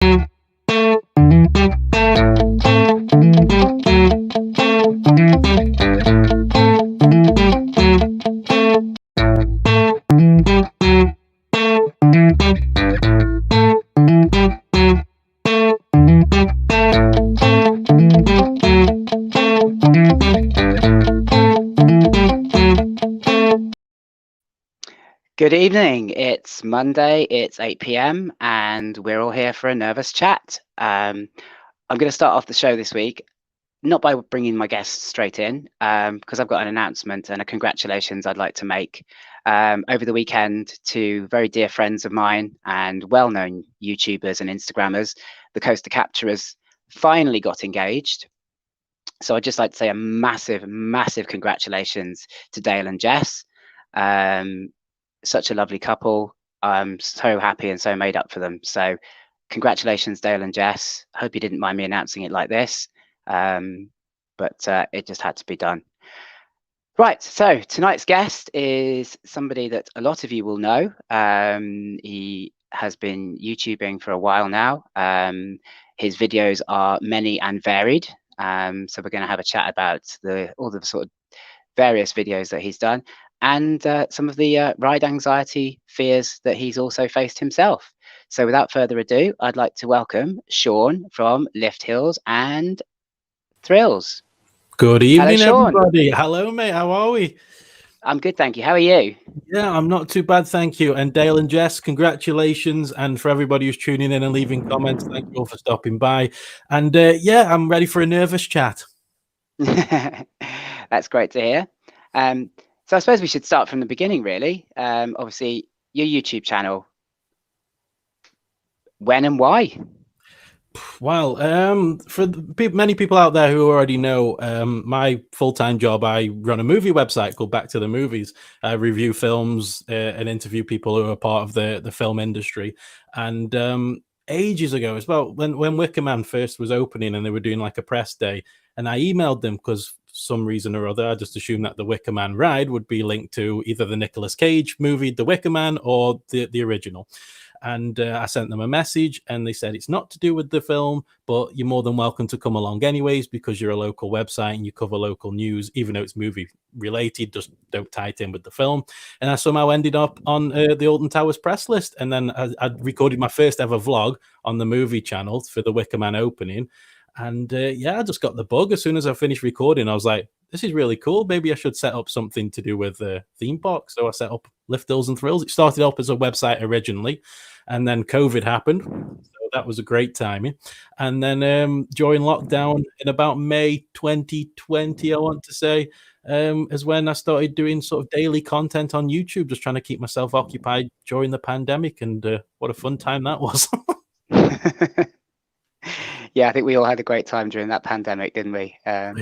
Good evening. It's Monday, it's 8 p.m., and we're all here for a nervous chat. I'm going to start off the show this week, not by bringing my guests straight in, because I've got an announcement and a congratulations I'd like to make. Over the weekend, to very dear friends of mine and well-known YouTubers and Instagrammers, the Coaster Capturers finally got engaged. So I'd just like to say a massive, massive congratulations to Dale and Jess. Such a lovely couple. I'm so happy and so made up for them. So congratulations, Dale and Jess. Hope you didn't mind me announcing it like this, but it just had to be done. Right, so tonight's guest is somebody that a lot of you will know. He has been YouTubing for a while now. His videos are many and varied. So we're going to have a chat about all the sort of various videos that he's done, and some of the ride anxiety fears that he's also faced himself. So without further ado, I'd like to welcome Sean from Lift Hills and Thrills. Good evening, everybody. Hello, mate. How are we? I'm good, thank you. How are you? Yeah, I'm not too bad, thank you. And Dale and Jess, congratulations. And for everybody who's tuning in and leaving comments, thank you all for stopping by. And yeah, I'm ready for a nervous chat. That's great to hear. So I suppose we should start from the beginning, really. Obviously, your YouTube channel. When and why? Well, for many people out there who already know, my full-time job, I run a movie website called Back to the Movies. I review films and interview people who are part of the film industry. And ages ago, it's about when Wicker Man first was opening and they were doing like a press day, and I emailed them because some reason or other, I just assumed that the Wicker Man ride would be linked to either the Nicolas Cage movie, The Wicker Man, or the original. And I sent them a message and they said, it's not to do with the film, but you're more than welcome to come along anyways, because you're a local website and you cover local news, even though it's movie related, just don't tie it in with the film. And I somehow ended up on the Alton Towers press list. And then I recorded my first ever vlog on the movie channel for the Wicker Man opening. And yeah, I just got the bug. As soon as I finished recording, I was like, this is really cool. Maybe I should set up something to do with the theme park. So I set up Lift Hills and Thrills. It started up as a website originally, and then COVID happened. So that was a great timing. And then during lockdown in about May 2020, I want to say, is when I started doing sort of daily content on YouTube, just trying to keep myself occupied during the pandemic. And what a fun time that was. Yeah, I think we all had a great time during that pandemic, didn't we? Yeah.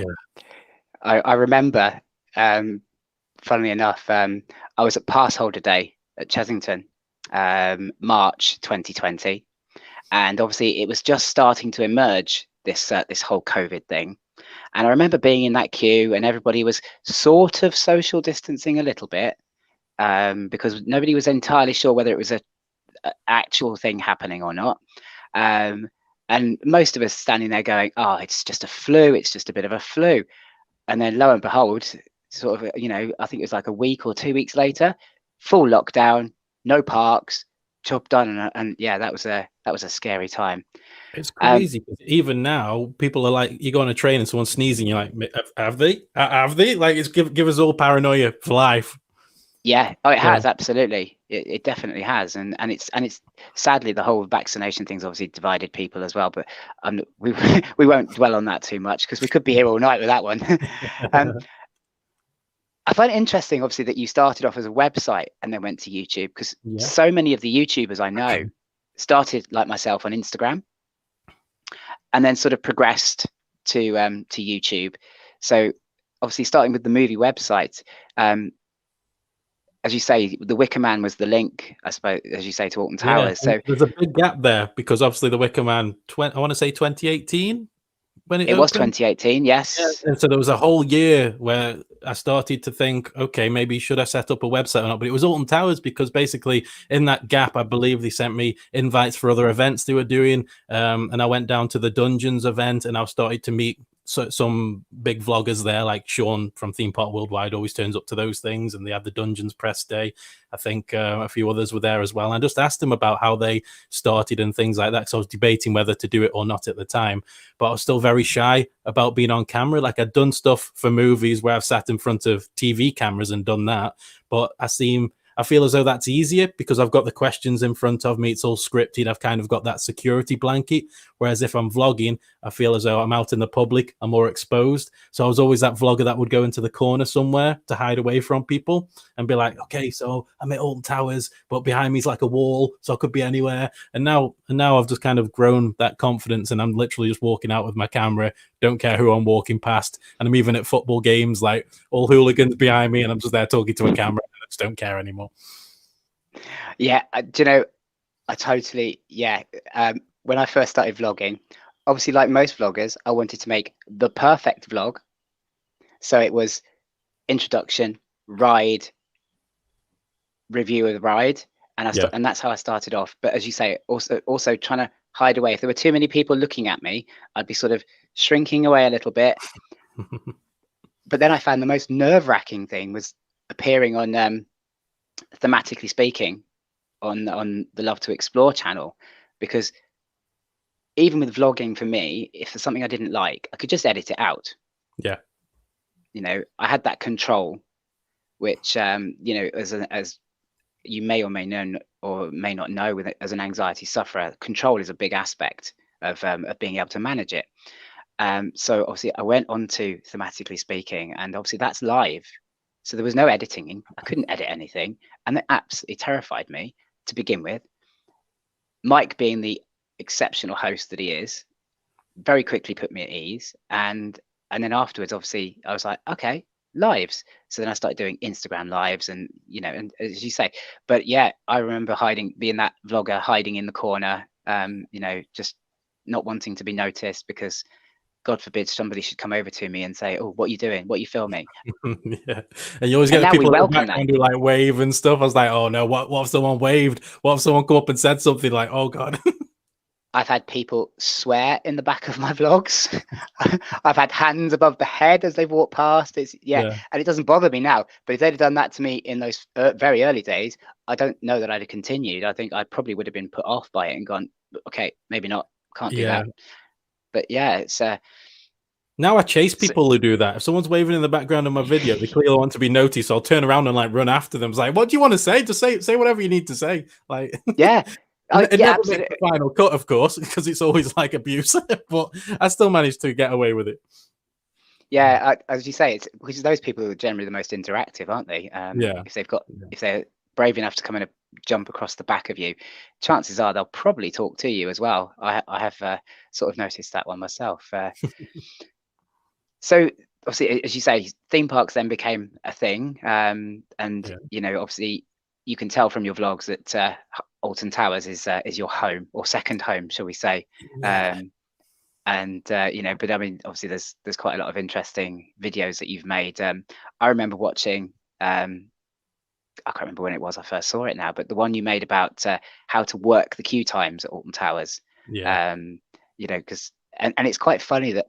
I remember, funnily enough, I was at Pass Holder Day at Chesington, March 2020, and obviously it was just starting to emerge, this whole COVID thing. And I remember being in that queue, and everybody was sort of social distancing a little bit, because nobody was entirely sure whether it was a actual thing happening or not. And most of us standing there going, oh, it's just a flu, it's just a bit of a flu. And then lo and behold, sort of, you know, I think it was like a week or 2 weeks later, full lockdown, no parks, job done. And yeah, that was a scary time. It's crazy. Even now, people are like, you go on a train and someone's sneezing, you're like, have they? Have they? Like, it's give us all paranoia for life. Yeah, oh, it has, absolutely. It definitely has, and it's sadly the whole vaccination thing's obviously divided people as well. But we won't dwell on that too much because we could be here all night with that one. I find it interesting, obviously, that you started off as a website and then went to YouTube, because so many of the YouTubers I know started like myself on Instagram, and then sort of progressed to YouTube. So obviously, starting with the movie website. As you say, the Wicker Man was the link, I suppose, as you say, to Alton Towers. So there's a big gap there because obviously the Wicker Man, I want to say 2018, when it It was opened? 2018, Yeah, yes. and so there was a whole year where I started to think, okay, maybe should I set up a website or not? But it was Alton Towers, because basically in that gap, I believe they sent me invites for other events they were doing, and I went down to the Dungeons event, and I started to meet some big vloggers there, like Sean from Theme Park Worldwide always turns up to those things, and they had the Dungeons press day. I think a few others were there as well. And I just asked them about how they started and things like that, because I was debating whether to do it or not at the time, but I was still very shy about being on camera. Like, I'd done stuff for movies where I've sat in front of TV cameras and done that, but I feel as though that's easier because I've got the questions in front of me. It's all scripted. I've kind of got that security blanket. Whereas if I'm vlogging, I feel as though I'm out in the public, I'm more exposed. So I was always that vlogger that would go into the corner somewhere to hide away from people and be like, okay, so I'm at Alton Towers, but behind me is like a wall, so I could be anywhere. And now I've just kind of grown that confidence, and I'm literally just walking out with my camera, don't care who I'm walking past. And I'm even at football games, like all hooligans behind me, and I'm just there talking to a camera. I just don't care anymore. Yeah, do you know, I totally, yeah. When I first started vlogging, obviously, like most vloggers, I wanted to make the perfect vlog. So it was introduction, ride, review of the ride, and and that's how I started off. But as you say, also trying to hide away. If there were too many people looking at me, I'd be sort of shrinking away a little bit. But then I found the most nerve-wracking thing was appearing on Thematically Speaking on the Love to Explore channel, because even with vlogging, for me, if there's something I didn't like, I could just edit it out. Yeah, you know, I had that control, which you know, as you may or may know or may not know, with as an anxiety sufferer, control is a big aspect of being able to manage it. So obviously I went on to Thematically Speaking, and obviously that's live, so there was no editing. I couldn't edit anything, and that absolutely terrified me to begin with. Mike, being the exceptional host that he is, very quickly put me at ease, and then afterwards, obviously, I was like, okay, lives. So then I started doing Instagram lives, and you know, and as you say, but yeah, I remember being that vlogger hiding in the corner, you know, just not wanting to be noticed, because God forbid somebody should come over to me and say, "Oh, what are you doing? What are you filming?" Yeah, and you always get And the now we people in the welcome background that. who like wave and stuff. I was like, oh no, what if someone waved? What if someone come up and said something like, oh god? I've had people swear in the back of my vlogs. I've had hands above the head as they've walked past. It's and it doesn't bother me now. But if they'd have done that to me in those very early days, I don't know that I'd have continued. I think I probably would have been put off by it and gone, okay, maybe not, can't do that. But yeah, it's now I chase people who do that. If someone's waving in the background of my video, they clearly want to be noticed. So I'll turn around and like run after them. It's like, what do you want to say? Just say whatever you need to say. Like, yeah. It yeah, never makes the final cut, of course, because it's always like abuse. But I still managed to get away with it. Yeah, as you say, it's because those people are generally the most interactive, aren't they? Yeah. If they're brave enough to come in and jump across the back of you, chances are they'll probably talk to you as well. I have sort of noticed that one myself. So obviously, as you say, theme parks then became a thing, and you know, obviously, you can tell from your vlogs that Alton Towers is your home, or second home, shall we say? Yeah. And you know, but I mean, obviously, there's quite a lot of interesting videos that you've made. I remember watching. I can't remember when it was I first saw it now, but the one you made about how to work the queue times at Alton Towers. Yeah. You know, because and it's quite funny that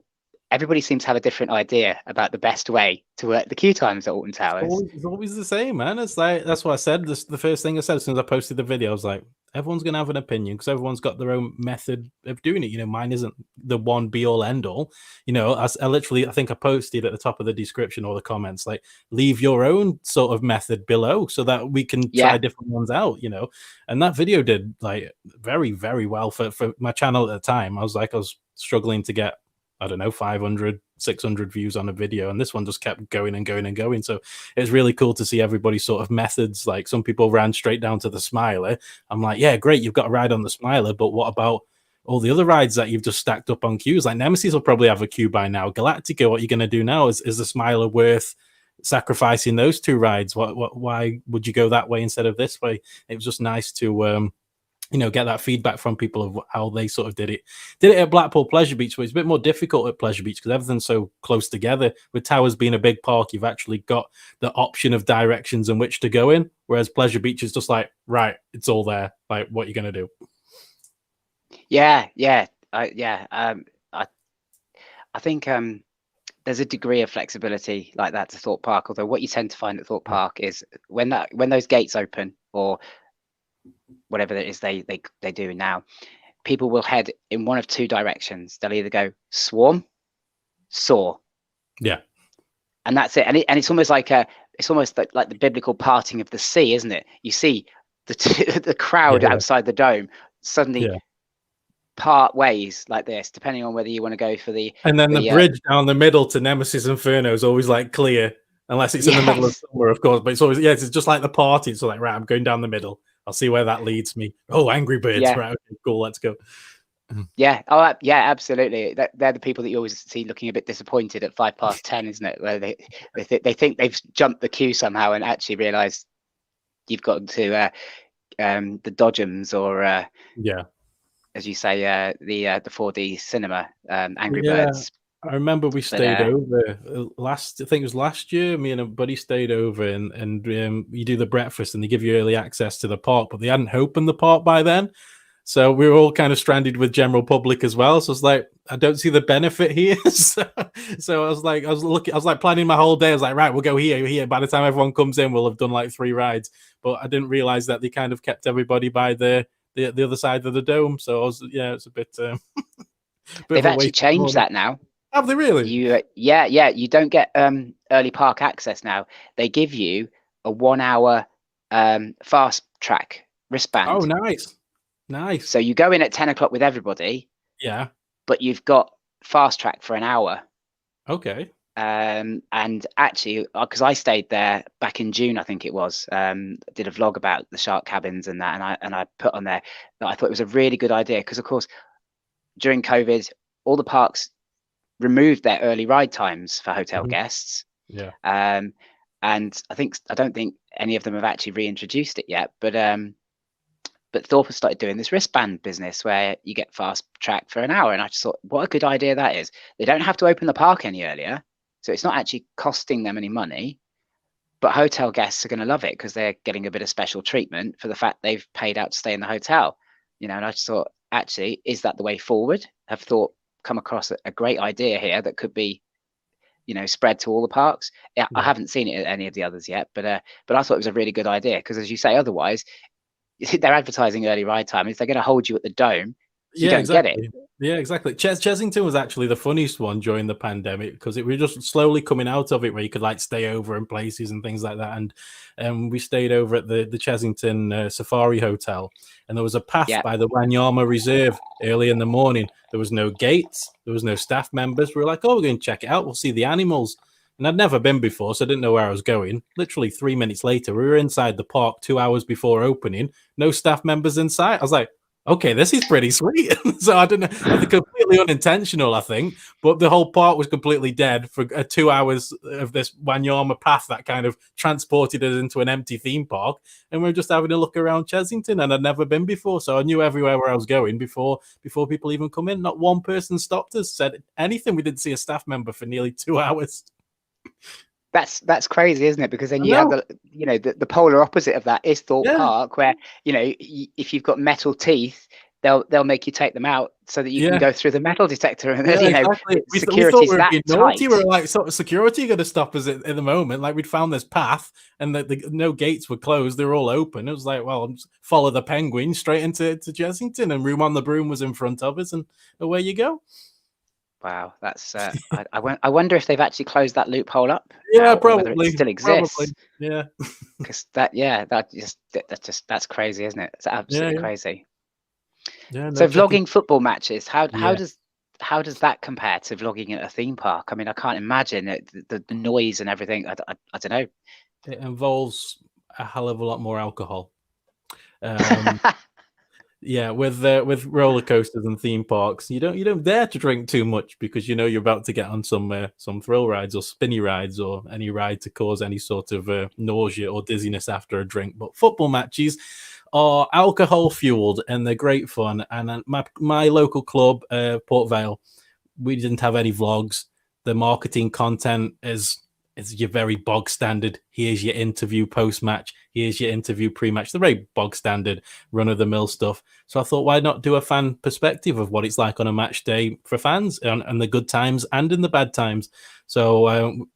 everybody seems to have a different idea about the best way to work the queue times at Alton Towers. It's always the same, man. It's like, that's what I said. The first thing I said as soon as I posted the video, I was like, everyone's gonna have an opinion because everyone's got their own method of doing it. You know, mine isn't the one be all end all. You know, I literally, I think I posted at the top of the description or the comments, like, leave your own sort of method below so that we can try different ones out. You know, and that video did like very, very well for my channel at the time. I was struggling to get, I don't know, 500, 600 views on a video, and this one just kept going and going and going. So it's really cool to see everybody's sort of methods. Like, some people ran straight down to the Smiler. I'm like, yeah, great, you've got a ride on the Smiler, but what about all the other rides that you've just stacked up on queues? Like, Nemesis will probably have a queue by now. Galactica, what are you going to do now? Is the Smiler worth sacrificing those two rides? Why would you go that way instead of this way? It was just nice to get that feedback from people of how they sort of did it at Blackpool Pleasure Beach, but it's a bit more difficult at Pleasure Beach because everything's so close together. With Towers being a big park, you've actually got the option of directions in which to go in, whereas Pleasure Beach is just like, right, it's all there, like, what are you going to do? I think there's a degree of flexibility like that to Thorpe Park, although what you tend to find at Thorpe Park is when those gates open, or whatever it is they do now, people will head in one of two directions. They'll either go swarm, soar, and that's it. And it's almost like like the biblical parting of the sea, isn't it? You see the crowd outside the dome suddenly part ways like this, depending on whether you want to go for the bridge down the middle to Nemesis Inferno is always like clear, unless it's in the middle of summer, of course. But it's always it's just like the party. It's like, right, I'm going down the middle. I'll see where that leads me. Oh, Angry Birds. Right, okay, cool, let's go. Yeah. Oh, yeah, absolutely. They're the people that you always see looking a bit disappointed at 10:05, isn't it? Where they think they've jumped the queue somehow and actually realise you've got to the Dodgems or as you say, the 4D cinema, Angry Birds. I remember we stayed over I think it was last year. Me and a buddy stayed over, and you do the breakfast, and they give you early access to the park, but they hadn't opened the park by then. So we were all kind of stranded with general public as well. So it's like, I don't see the benefit here. So I was like planning my whole day. I was like, right, we'll go here. By the time everyone comes in, we'll have done like 3 rides. But I didn't realize that they kind of kept everybody by the other side of the dome. So it's a bit. They've actually changed that now. Have they really? You don't get early park access now. They give you a 1 hour fast track wristband. Oh, nice. So you go in at 10 o'clock with everybody. Yeah. But you've got fast track for an hour. Okay. And actually, because I stayed there back in June, I think it was, did a vlog about the shark cabins and that, and I put on there that I thought it was a really good idea because, of course, during COVID, all the parks removed their early ride times for hotel guests. Yeah. And I don't think any of them have actually reintroduced it yet, but Thorpe has started doing this wristband business where you get fast track for an hour, and I just thought, what a good idea that is. They don't have to open the park any earlier, so it's not actually costing them any money, but hotel guests are going to love it because they're getting a bit of special treatment for the fact they've paid out to stay in the hotel, and I just thought, actually, is that the way forward? Have Thorpe come across a great idea here that could be spread to all the parks? I haven't seen it at any of the others yet, but I thought it was a really good idea because, as you say, otherwise they're advertising early ride time. If they're going to hold you at the dome, you don't get it. Yeah, exactly. Chesington was actually the funniest one during the pandemic because it was just slowly coming out of it, where you could like stay over in places and things like that. And we stayed over at the Chesington Safari Hotel, and there was a path by the Wanyama Reserve early in the morning. There was no gates, there was no staff members. We were like, oh, we're going to check it out. We'll see the animals. And I'd never been before, so I didn't know where I was going. Literally 3 minutes later, we were inside the park 2 hours before opening. No staff members in sight. I was like, okay, this is pretty sweet. So I don't know, completely unintentional, I think, but the whole park was completely dead for 2 hours of this Wanyama path that kind of transported us into an empty theme park. And we were just having a look around Chesington, and I'd never been before. So I knew everywhere where I was going before people even come in. Not one person stopped us, said anything. We didn't see a staff member for nearly 2 hours. That's crazy, isn't it? Because then you have the polar opposite of that is Thorpe Park, where if you've got metal teeth, they'll make you take them out so that you can go through the metal detector, and exactly. Security's that tight. We were like, sort of security going to stop us at the moment. Like, we'd found this path, and no gates were closed; they were all open. It was like, well, follow the penguin straight into Chesington, and Room on the Broom was in front of us, and away you go. Wow, that's I wonder if they've actually closed that loophole up. Yeah, probably. Whether it still exists. Probably. Yeah, because that's crazy, isn't it? It's absolutely crazy. Yeah. So vlogging football matches, how does that compare to vlogging at a theme park? I mean, I can't imagine it, the noise and everything. I don't know. It involves a hell of a lot more alcohol. Yeah, with roller coasters and theme parks, you don't dare to drink too much because you're about to get on some thrill rides or spinny rides or any ride to cause any sort of nausea or dizziness after a drink. But football matches, are alcohol fueled and they're great fun. And my local club, Port Vale, we didn't have any vlogs. The marketing content is your very bog standard. Here's your interview post-match. Here's your interview pre-match. The very bog standard run-of-the-mill stuff. So I thought, why not do a fan perspective of what it's like on a match day for fans and the good times and in the bad times. So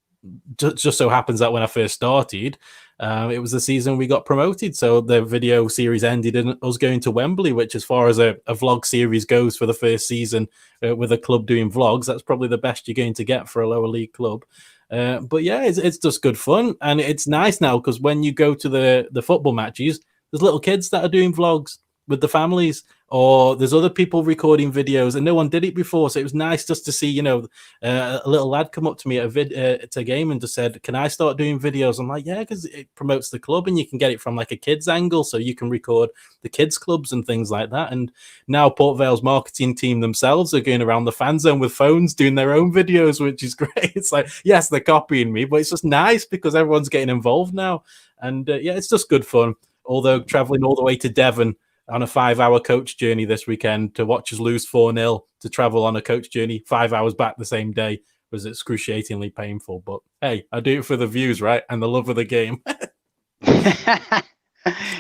just so happens that when I first started, it was the season we got promoted. So the video series ended in us going to Wembley, which as far as a vlog series goes for the first season with a club doing vlogs, that's probably the best you're going to get for a lower league club. But yeah, it's just good fun. And it's nice now because when you go to the football matches, there's little kids that are doing vlogs with the families, or there's other people recording videos and no one did it before. So it was nice just to see, a little lad come up to me at a game and just said, can I start doing videos? I'm like, yeah, because it promotes the club and you can get it from like a kid's angle. So you can record the kids clubs and things like that. And now Port Vale's marketing team themselves are going around the fan zone with phones doing their own videos, which is great. It's like, yes, they're copying me, but it's just nice because everyone's getting involved now. And yeah, it's just good fun. Although traveling all the way to Devon on a 5-hour coach journey this weekend to watch us lose 4-0, to travel on a coach journey 5 hours back the same day was excruciatingly painful. But hey, I do it for the views, right? And the love of the game.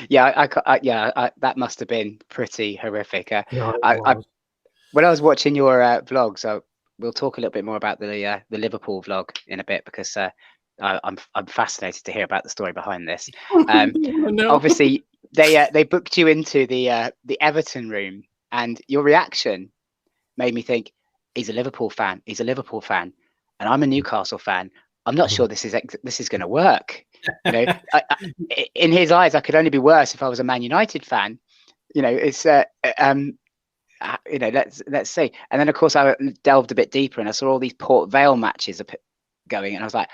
Yeah, that must have been pretty horrific. When I was watching your vlogs, we'll talk a little bit more about the Liverpool vlog in a bit because I'm fascinated to hear about the story behind this. Obviously, they booked you into the Everton room, and your reaction made me think, he's a Liverpool fan. He's a Liverpool fan, and I'm a Newcastle fan. I'm not sure this is going to work. In his eyes, I could only be worse if I was a Man United fan. It's let's see. And then of course I delved a bit deeper, and I saw all these Port Vale matches going, and I was like,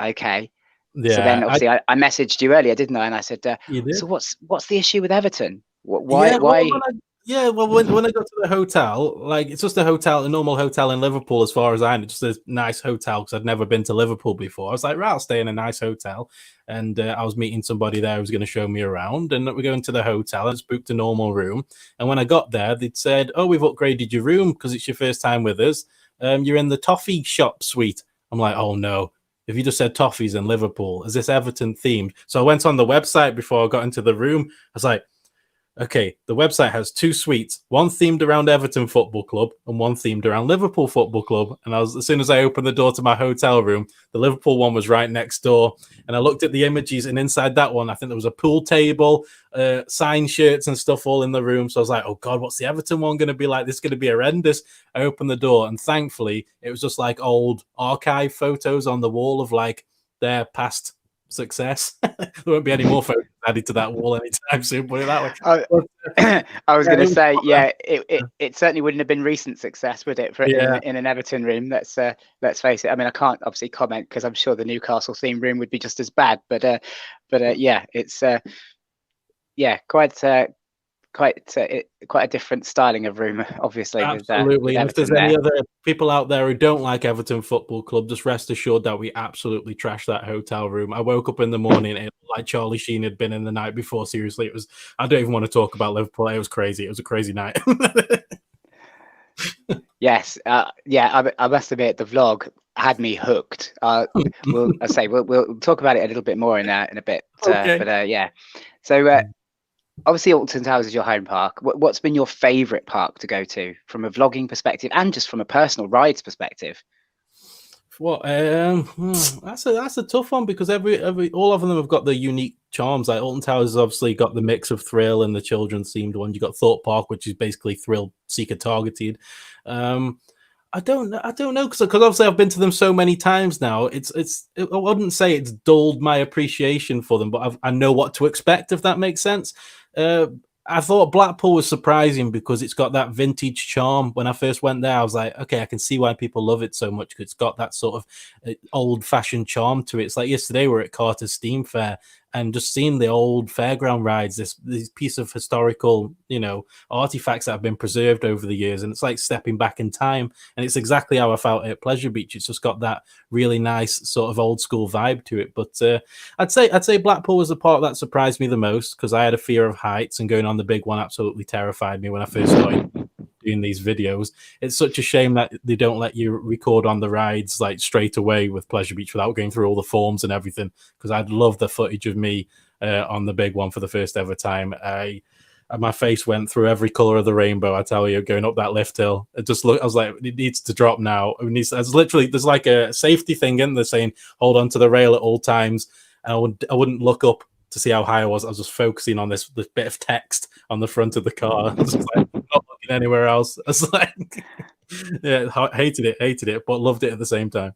okay. Yeah, so then obviously I messaged you earlier, didn't I? And I said, so what's the issue with Everton? Why? Well, when I got to the hotel, like it's just a normal hotel in Liverpool as far as I know, just a nice hotel because I'd never been to Liverpool before. I was like, right, I'll stay in a nice hotel. And I was meeting somebody there who was going to show me around. And we're going to the hotel. I just booked a normal room. And when I got there, they'd said, oh, we've upgraded your room because it's your first time with us. You're in the Toffee shop suite. I'm like, oh no. If you just said Toffees in Liverpool, is this Everton themed? So I went on the website before I got into the room. I was like, okay, the website has 2 suites, one themed around Everton Football Club and one themed around Liverpool Football Club. And as soon as I opened the door to my hotel room, the Liverpool one was right next door. And I looked at the images, and inside that one, I think there was a pool table, signed shirts and stuff all in the room. So I was like, oh God, what's the Everton one going to be like? This is going to be horrendous. I opened the door, and thankfully, it was just like old archive photos on the wall of like their past success. There won't be any more photos added to that wall anytime soon, put it that way. I was going to say, yeah, it certainly wouldn't have been recent success, would it, in an Everton room? Let's face it. I mean, I can't obviously comment because I'm sure the Newcastle theme room would be just as bad, but yeah, it's quite a different styling of room, obviously. Absolutely. With and if there's any other people out there who don't like Everton Football Club, just rest assured that we absolutely trashed that hotel room. I woke up in the morning and like Charlie Sheen had been in the night before. Seriously, I don't even want to talk about Liverpool. It was crazy. It was a crazy night. Yes. I must admit, the vlog had me hooked. We'll talk about it a little bit more in a bit. Okay. But yeah. So obviously, Alton Towers is your home park. What's been your favourite park to go to from a vlogging perspective and just from a personal rides perspective? Well, that's a tough one because all of them have got the unique charms. Like Alton Towers has obviously got the mix of thrill and the children's themed one. You got Thorpe Park, which is basically thrill seeker targeted. I don't know because obviously I've been to them so many times now. I wouldn't say it's dulled my appreciation for them, but I know what to expect, if that makes sense. I thought Blackpool was surprising because it's got that vintage charm. When I first went there, I was like, okay, I can see why people love it so much because it's got that sort of old-fashioned charm to it. It's like yesterday we were at Carter's Steam Fair, and just seeing the old fairground rides, this piece of historical, artifacts that have been preserved over the years, and it's like stepping back in time. And it's exactly how I felt at Pleasure Beach. It's just got that really nice sort of old school vibe to it. But I'd say Blackpool was the part that surprised me the most, because I had a fear of heights, and going on the big one absolutely terrified me when I first started doing these videos. It's such a shame that they don't let you record on the rides like straight away with Pleasure Beach without going through all the forms and everything, because I'd love the footage of me on the big one for the first ever time. My face went through every color of the rainbow, I tell you, going up that lift hill. I was like, it needs to drop now. There's like a safety thing in there saying hold on to the rail at all times, and I wouldn't look up to see how high I was. I was just focusing on this bit of text on the front of the car. I was just like, not looking anywhere else. I was like, yeah, hated it, but loved it at the same time.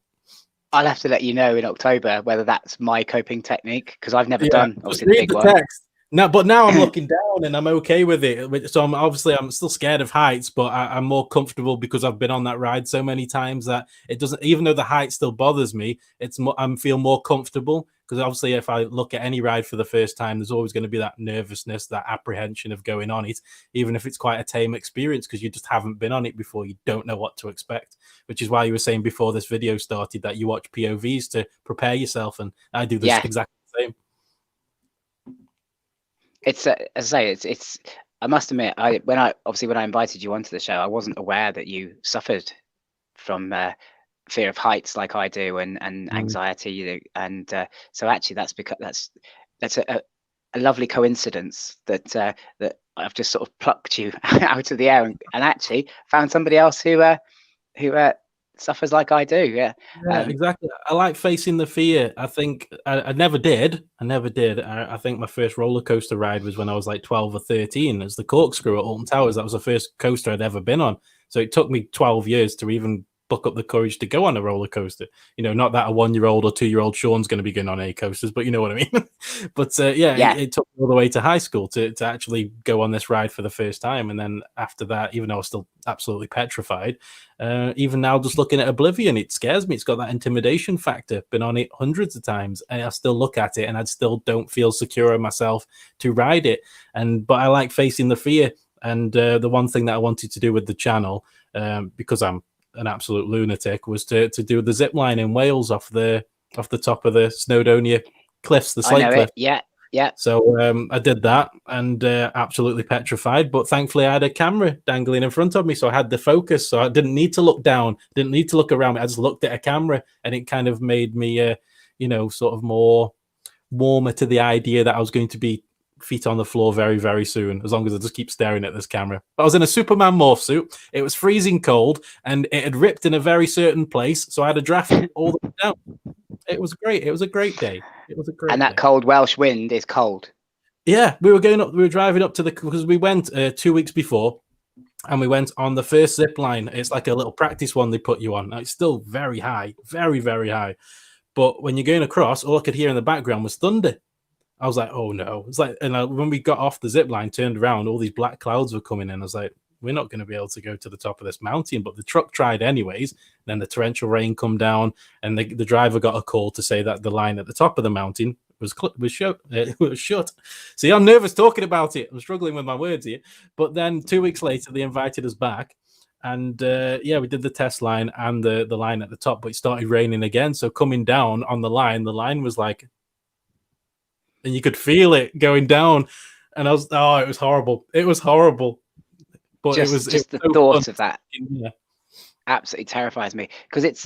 I'll have to let you know in October whether that's my coping technique, because I've never done obviously the big one. Text. No, but now I'm looking down and I'm okay with it. So I'm still scared of heights, but I'm more comfortable because I've been on that ride so many times that it doesn't, even though the height still bothers me, I feel more comfortable, because obviously if I look at any ride for the first time, there's always going to be that nervousness, that apprehension of going on it, even if it's quite a tame experience, because you just haven't been on it before. You don't know what to expect, which is why you were saying before this video started that you watch POVs to prepare yourself, and I do this exactly the same. It's as I say, it's. I must admit, when I invited you onto the show, I wasn't aware that you suffered from fear of heights like I do, and anxiety. And so actually, that's because that's a lovely coincidence that that I've just sort of plucked you out of the air and actually found somebody else who suffers like I do. Yeah, exactly. I like facing the fear. I think I never did. I think my first roller coaster ride was when I was like 12 or 13. As the Corkscrew at Alton Towers. That was the first coaster I'd ever been on. So it took me 12 years to even buck up the courage to go on a roller coaster. Not that a 1-year-old or 2-year-old Sean's going to be going on any coasters, but you know what I mean. But it took me all the way to high school to actually go on this ride for the first time. And then after that, even though I was still absolutely petrified, even now just looking at Oblivion, it scares me. It's got that intimidation factor. Been on it hundreds of times, and I still look at it and I still don't feel secure in myself to ride it. But I like facing the fear. And the one thing that I wanted to do with the channel, because I'm an absolute lunatic, was to do the zip line in Wales off the top of the Snowdonia cliffs, the slate cliff. Yeah. So I did that, and absolutely petrified. But thankfully, I had a camera dangling in front of me, so I had the focus. So I didn't need to look down, didn't need to look around me. I just looked at a camera, and it kind of made me, sort of more warmer to the idea that I was going to be feet on the floor very, very soon, as long as I just keep staring at this camera. But I was in a Superman morph suit. It was freezing cold, and it had ripped in a very certain place, so I had a draft all the way down. It was great. It was a great day. And that cold Welsh wind is cold. Yeah, we were driving up to because we went 2 weeks before, and we went on the first zip line. It's like a little practice one they put you on. Now, it's still very high, very, very high. But when you're going across, all I could hear in the background was thunder. I was like, oh no. It's like, and when we got off the zip line, turned around, all these black clouds were coming in. I was like, we're not going to be able to go to the top of this mountain. But the truck tried anyways. Then the torrential rain come down, and the driver got a call to say that the line at the top of the mountain was shut. It was shut. See, I'm nervous talking about it. I'm struggling with my words here. But then 2 weeks later, they invited us back. And we did the test line and the line at the top, but it started raining again. So coming down on the line was like, and you could feel it going down, and it was horrible. It was horrible. But the thought of that absolutely terrifies me, because it's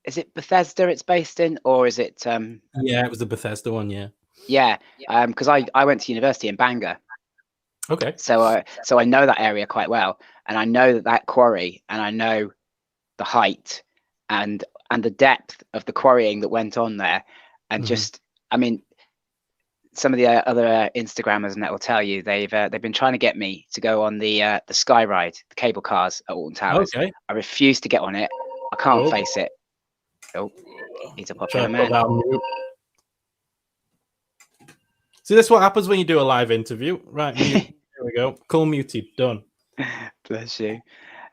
is it Bethesda it's based in, or is it it was the Bethesda one, because I went to university in Bangor. Okay. So I know that area quite well, and I know that quarry, and I know the height and the depth of the quarrying that went on there, and just, I mean, some of the other Instagrammers and that will tell you they've been trying to get me to go on the Sky Ride, the cable cars at Alton Towers. Okay. I refuse to get on it. I can't face it. Oh, he's a popular man. See, that's what happens when you do a live interview, right? Here we go. Call muted. Done. Bless you.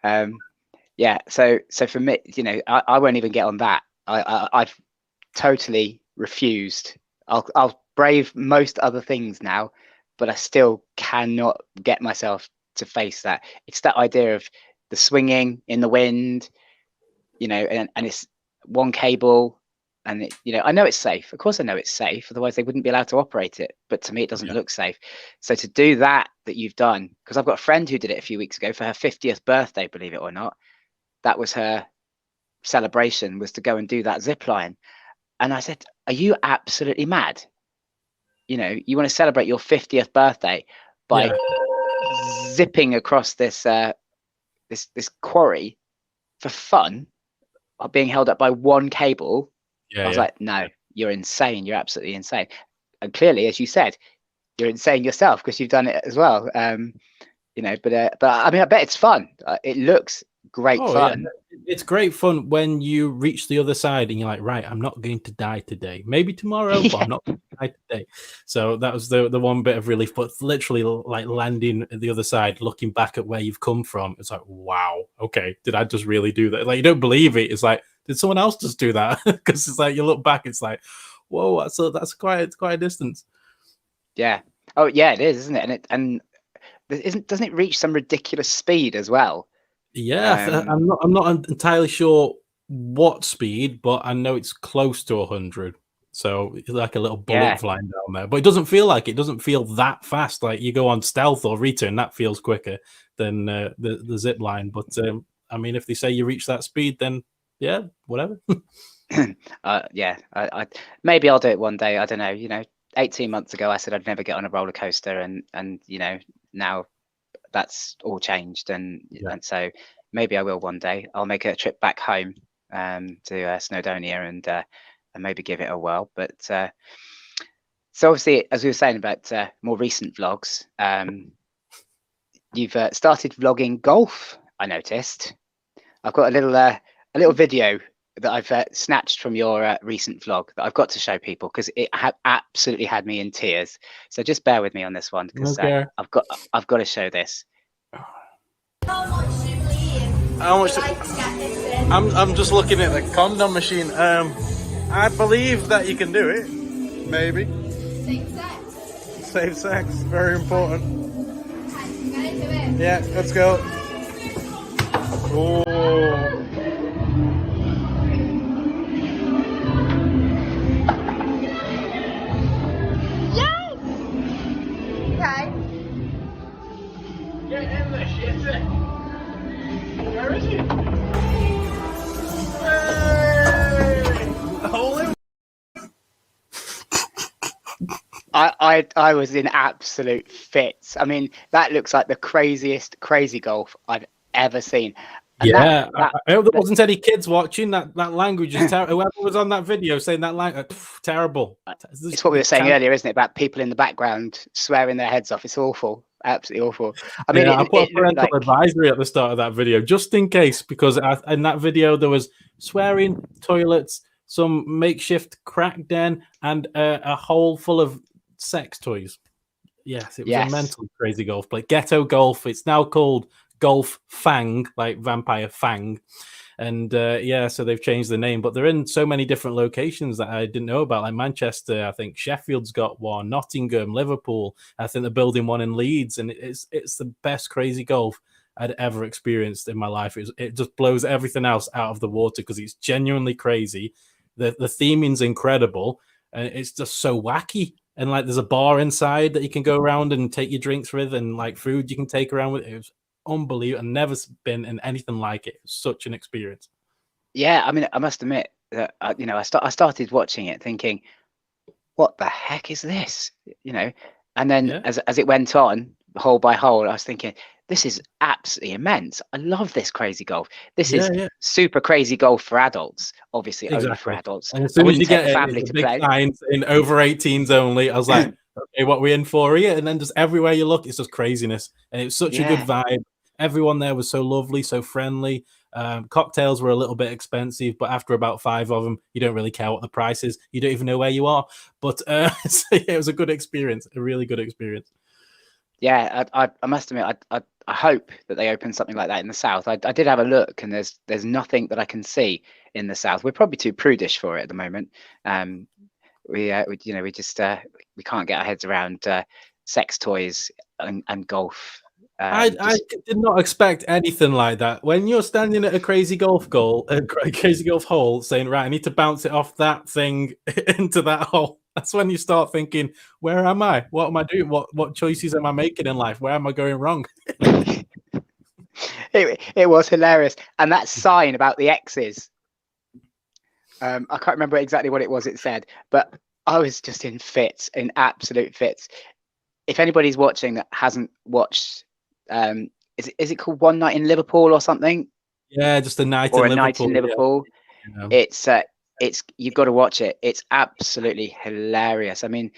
So for me, I won't even get on that. I've totally refused. I'll brave most other things now, but I still cannot get myself to face that. It's that idea of the swinging in the wind, and it's one cable, and I know it's safe. Of course, I know it's safe. Otherwise, they wouldn't be allowed to operate it. But to me, it doesn't look safe. So to do that you've done, because I've got a friend who did it a few weeks ago for her 50th birthday, believe it or not. That was her celebration, was to go and do that zip line. And I said, are you absolutely mad? You want to celebrate your 50th birthday by zipping across this this quarry for fun, being held up by one cable. I was like, no, you're insane. You're absolutely insane. And clearly, as you said, you're insane yourself because you've done it as well. But I mean, I bet it's fun. It looks great fun. Yeah. It's great fun when you reach the other side and you're like, right, I'm not going to die today. Maybe tomorrow, but I'm not going to die today. So that was the one bit of relief. But literally, like landing at the other side, looking back at where you've come from, it's like, wow, okay, did I just really do that? Like, you don't believe it. It's like, did someone else just do that? Because it's like you look back, it's like, whoa, that's quite a distance. Yeah. Oh, yeah, it is, isn't it? And doesn't it reach some ridiculous speed as well? Yeah, I'm not entirely sure what speed, but I know it's close to 100. So it's like a little bullet flying down there, but it doesn't feel like it doesn't feel that fast. Like you go on stealth or return, that feels quicker than the zip line. But I mean, if they say you reach that speed, then yeah, whatever. Yeah, I maybe I'll do it one day. I don't know. 18 months ago, I said I'd never get on a roller coaster, and now that's all changed, and so maybe I will one day. I'll make a trip back home to Snowdonia and maybe give it a whirl. But so obviously, as we were saying about more recent vlogs, you've started vlogging golf. I noticed. I've got a little video that I've snatched from your recent vlog that I've got to show people because it absolutely had me in tears. So just bear with me on this one because I've got to show this. How much do you believe? How much? I'm just looking at the condom machine. I believe that you can do it. Maybe. Safe sex. Safe sex, very important. Okay, get into it. Yeah, let's go. Oh. Okay. Get in the shit. Where is he? Hey! Hold him. I was in absolute fits. I mean, that looks like the craziest crazy golf I've ever seen. And I hope there wasn't any kids watching. That language is terrible. Whoever was on that video saying that language, terrible. It's what we were saying earlier, isn't it? About people in the background swearing their heads off. It's awful. Absolutely awful. I mean, I put a parental advisory at the start of that video just in case, because in that video there was swearing, toilets, some makeshift crack den, and a hole full of sex toys. Yes, it was a mental crazy golf play. Ghetto golf. It's now called Golf Fang, like Vampire Fang. And so they've changed the name, but they're in so many different locations that I didn't know about, like Manchester. I think Sheffield's got one, Nottingham, Liverpool. I think they're building one in Leeds, and it's the best crazy golf I'd ever experienced in my life. It just blows everything else out of the water because it's genuinely crazy. The theming's incredible, and it's just so wacky. And like, there's a bar inside that you can go around and take your drinks with, and like food you can take around with. It was unbelievable. I've never been in anything like it. It was such an experience. Yeah, I mean, I must admit that I started watching it thinking, what the heck is this? And then as it went on, hole by hole, I was thinking, this is absolutely immense. I love this crazy golf. This is super crazy golf for adults, obviously only for adults. And as soon as you get family to play, signs in over 18s only, I was like, okay, what are we in for here? And then just everywhere you look, it's just craziness. And it was such a good vibe. Everyone there was so lovely, so friendly. Cocktails were a little bit expensive, but after about 5 of them, you don't really care what the price is. You don't even know where you are. But it was a good experience, a really good experience. Yeah, I must admit, I hope that they open something like that in the south. I did have a look, and there's nothing that I can see in the south. We're probably too prudish for it at the moment. we just we can't get our heads around sex toys and golf. I did not expect anything like that. When you're standing at a crazy golf hole, saying, "Right, I need to bounce it off that thing into that hole," that's when you start thinking, "Where am I? What am I doing? What choices am I making in life? Where am I going wrong?" It was hilarious, and that sign about the X's. I can't remember exactly what it was it said, but I was just in fits, in absolute fits. If anybody's watching that hasn't watched, is it called One Night in Liverpool or something? Yeah, just a night or in a Liverpool. night in Liverpool. Yeah. It's you've got to watch it. It's absolutely hilarious. I mean,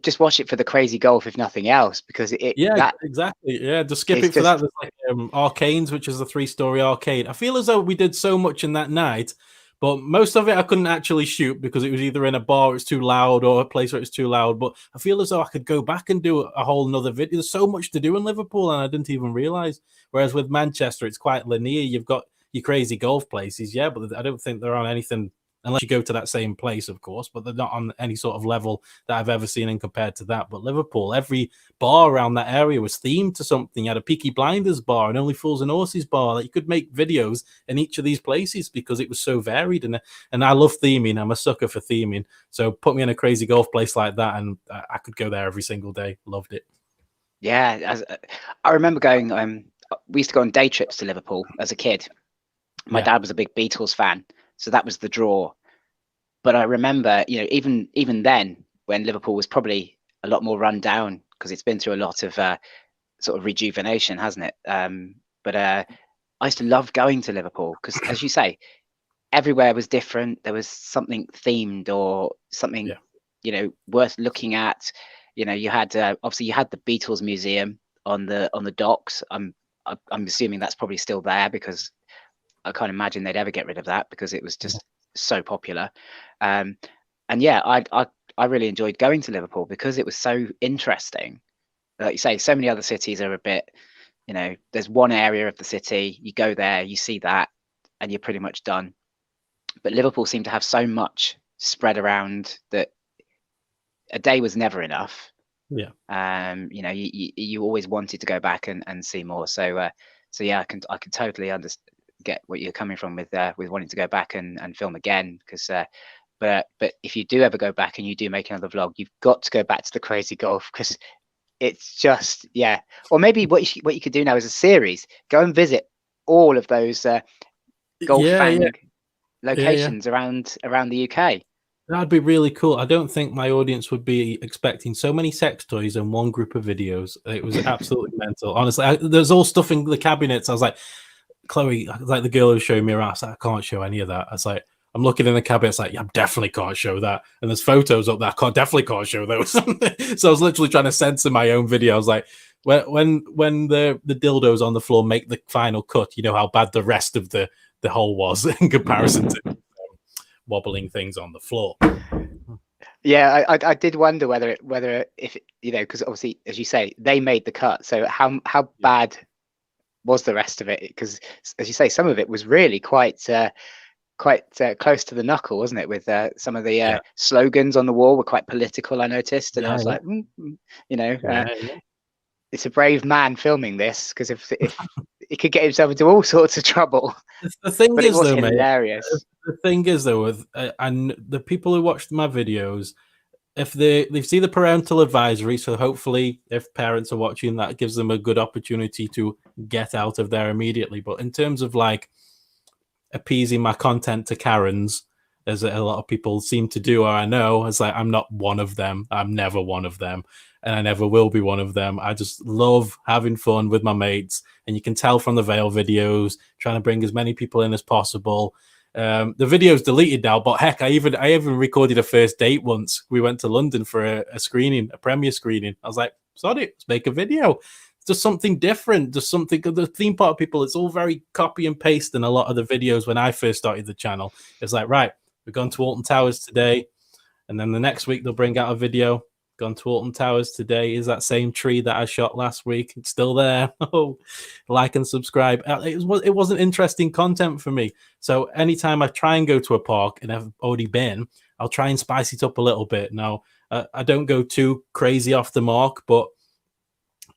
just watch it for the crazy golf, if nothing else, because exactly. Yeah, just skip it for that. There's like Arcanes, which is a 3-story arcade. I feel as though we did so much in that night, but most of it I couldn't actually shoot because it was either in a bar it's too loud or a place where it's too loud. But I feel as though I could go back and do a whole nother video. There's so much to do in Liverpool, and I didn't even realize. Whereas with Manchester, it's quite linear. You've got your crazy golf places, yeah, but I don't think they're on anything. Unless you go to that same place, of course, but they're not on any sort of level that I've ever seen in compared to that. But Liverpool, every bar around that area was themed to something. You had a Peaky Blinders bar, an Only Fools and Horses bar. Like, you could make videos in each of these places because it was so varied. And I love theming. I'm a sucker for theming. So put me in a crazy golf place like that, and I could go there every single day. Loved it. Yeah, I remember going. We used to go on day trips to Liverpool as a kid. My dad was a big Beatles fan, so that was the draw. But I remember, even then, when Liverpool was probably a lot more run down because it's been through a lot of sort of rejuvenation, hasn't it? But I used to love going to Liverpool because, as you say, everywhere was different. There was something themed or something, worth looking at. You had obviously you had the Beatles Museum on the docks. I'm assuming that's probably still there because I can't imagine they'd ever get rid of that because it was just so popular. And yeah, I really enjoyed going to Liverpool because it was so interesting. Like you say, so many other cities are a bit, there's one area of the city, you go there, you see that, and you're pretty much done. But Liverpool seemed to have so much spread around that a day was never enough. Yeah. You always wanted to go back and see more. So yeah, I can totally get what you're coming from with wanting to go back and film again, because but if you do ever go back and you do make another vlog, you've got to go back to the crazy golf, because it's just, yeah. Or maybe what you could do now is a series. Go and visit all of those golf locations around the UK. That'd be really cool. I don't think my audience would be expecting so many sex toys in one group of videos. It was absolutely mental. Honestly, there's all stuff in the cabinets. I was like, Chloe, like the girl who was showing me around, I can't show any of that. I was like, I'm looking in the cabinet, it's like, yeah, I definitely can't show that. And there's photos up there, definitely can't show those. So I was literally trying to censor my own video. I was like, when the dildos on the floor make the final cut, you know how bad the rest of the hole was in comparison to wobbling things on the floor. Yeah, I did wonder whether if because obviously, as you say, they made the cut. So how bad was the rest of it? Because, as you say, some of it was really quite close to the knuckle, wasn't it? With some of the slogans on the wall were quite political, I noticed, and I was like, it's a brave man filming this, because if he could get himself into all sorts of trouble. The thing is, though, hilarious. Mate, the thing is, though, with and the people who watched my videos, if they see the parental advisory, so hopefully if parents are watching, that gives them a good opportunity to get out of there immediately. But in terms of like appeasing my content to Karens, as a lot of people seem to do, or I know, it's like, I'm not one of them. I'm never one of them, and I never will be one of them. I just love having fun with my mates, and you can tell from the Veil videos, trying to bring as many people in as possible. The video's deleted now, but heck, I even recorded a first date once. We went to London for a screening, a premiere screening. I was like, sorry, let's make a video. It's just something different, just something. The theme park people, it's all very copy and paste in a lot of the videos when I first started the channel. It's like, right, we've gone to Alton Towers today, and then the next week they'll bring out a video. Gone to Alton Towers today. Is that same tree that I shot last week? It's still there. Oh, like and subscribe. It wasn't interesting content for me. So anytime I try and go to a park, and I've already been, I'll try and spice it up a little bit. Now, I don't go too crazy off the mark, but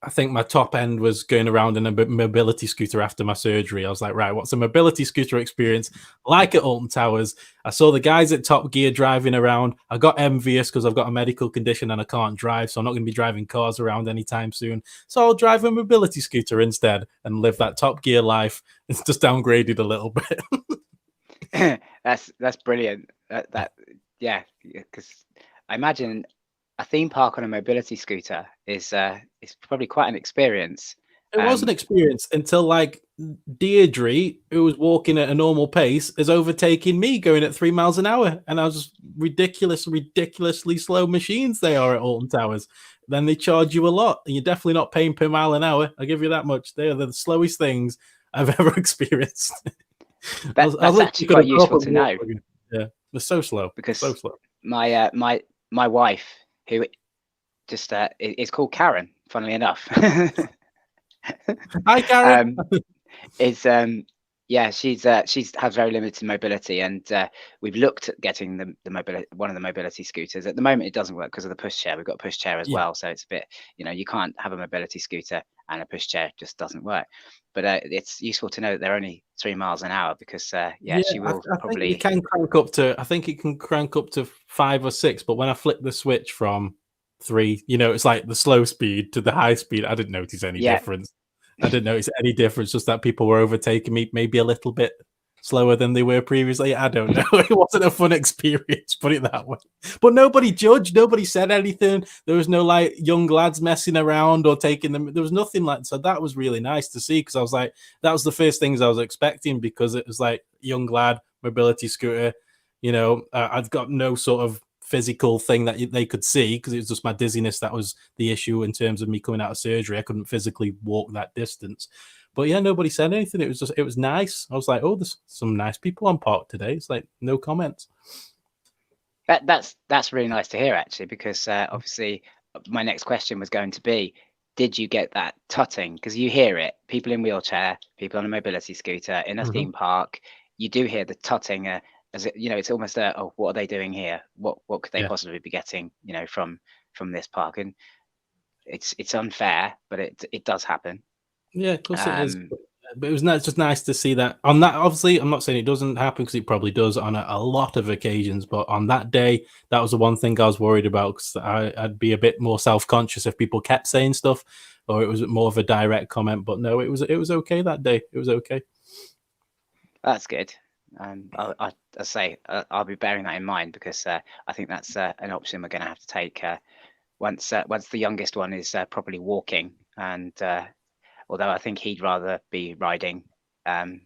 I think my top end was going around in a mobility scooter after my surgery. I was like, right, what's a mobility scooter experience like at Alton Towers? I saw the guys at Top Gear driving around. I got envious because I've got a medical condition and I can't drive, so I'm not going to be driving cars around anytime soon. So I'll drive a mobility scooter instead and live that Top Gear life. It's just downgraded a little bit. That's brilliant. Yeah, because I imagine a theme park on a mobility scooter is probably quite an experience. It was an experience until like Deirdre, who was walking at a normal pace, is overtaking me going at 3 miles an hour. And I was just ridiculously slow machines they are at Alton Towers. Then they charge you a lot, and you're definitely not paying per mile an hour. I'll give you that much. They are the slowest things I've ever experienced. That's actually quite useful to know. Yeah, they're so slow. Because so slow. My wife, who just is called Karen, funnily enough. Hi, Karen. She has very limited mobility, and we've looked at getting one of the mobility scooters. At the moment, it doesn't work because of the push chair. We've got a push chair as well, so it's a bit, you can't have a mobility scooter and a push chair, just doesn't work. But it's useful to know that they're only 3 miles an hour because she will probably. Think it can crank up to. I think it can crank up to 5 or 6. But when I flip the switch from 3, it's like the slow speed to the high speed. I didn't notice any difference. I didn't notice any difference. Just that people were overtaking me maybe a little bit slower than they were previously. I don't know. It wasn't a fun experience, put it that way. But nobody judged. Nobody said anything. There was no like young lads messing around or taking them. There was nothing like. So that was really nice to see because I was like, that was the first things I was expecting because it was like young lad mobility scooter. I've got no sort of physical thing that they could see because it was just my dizziness that was the issue in terms of me coming out of surgery. I couldn't physically walk that distance. But yeah, nobody said anything. It was nice. I was like, oh, there's some nice people on park today. It's like no comments. That's really nice to hear actually, because obviously my next question was going to be, did you get that tutting? Because you hear it, people in wheelchair, people on a mobility scooter in a theme park, you do hear the tutting. It's almost what are they doing here? What could they possibly be getting, from this park? And it's unfair, but it does happen. Yeah, of course it is. But it was just nice to see that on that. Obviously, I'm not saying it doesn't happen because it probably does on a lot of occasions. But on that day, that was the one thing I was worried about because I'd be a bit more self-conscious if people kept saying stuff, or it was more of a direct comment. But no, it was okay that day. It was okay. That's good. I'll be bearing that in mind because I think that's an option we're going to have to take once the youngest one is properly walking. And although I think he'd rather be riding, having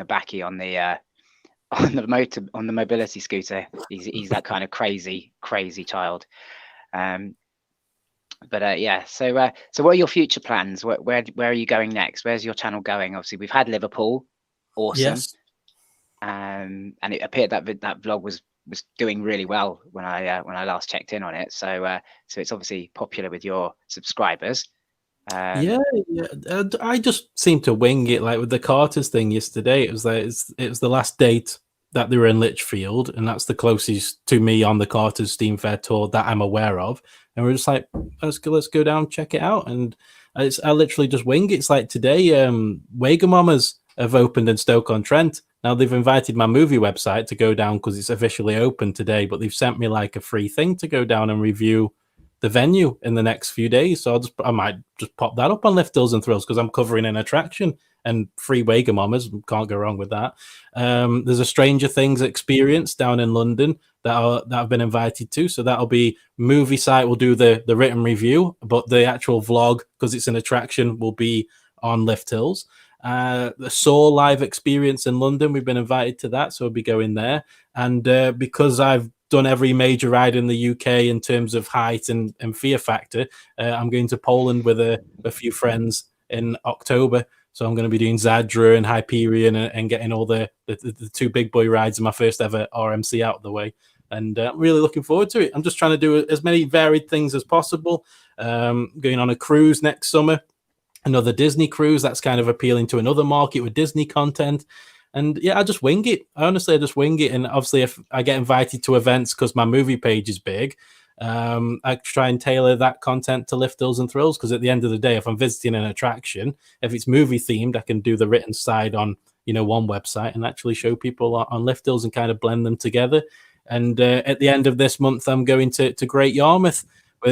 a backy on the mobility scooter. He's that kind of crazy child. So what are your future plans? Where are you going next? Where's your channel going? Obviously, we've had Liverpool. Awesome. Yes. And it appeared that vlog was doing really well when I last checked in on it. So it's obviously popular with your subscribers. I just seemed to wing it like with the Carters thing yesterday. It was like it was the last date that they were in Lichfield, and that's the closest to me on the Carters Steam Fair tour that I'm aware of. And we're just like, let's go down, check it out. And I literally just wing it. It's like today, Wagamama's have opened in Stoke-on-Trent. Now they've invited my movie website to go down because it's officially open today, but they've sent me like a free thing to go down and review the venue in the next few days. So I might just pop that up on Lift Hills and Thrills because I'm covering an attraction and free Wagamama's. Can't go wrong with that. There's a Stranger Things experience down in London that I've been invited to. So that'll be movie site will do the written review, but the actual vlog, because it's an attraction, will be on Lift Hills. The Saw live experience in London, we've been invited to that, so we'll be going there. And because I've done every major ride in the UK in terms of height and fear factor, I'm going to Poland with a few friends in October. So I'm going to be doing Zadra and Hyperion and getting all the two big boy rides in my first ever RMC out of the way. And I'm really looking forward to it. I'm just trying to do as many varied things as possible. Going on a cruise next summer. Another Disney cruise that's kind of appealing to another market with Disney content. And yeah, I just wing it. Honestly, I just wing it. And obviously, if I get invited to events because my movie page is big, I try and tailor that content to Liftles and Thrills. Because at the end of the day, if I'm visiting an attraction, if it's movie themed, I can do the written side on one website and actually show people on Liftles and kind of blend them together. And at the end of this month, I'm going to Great Yarmouth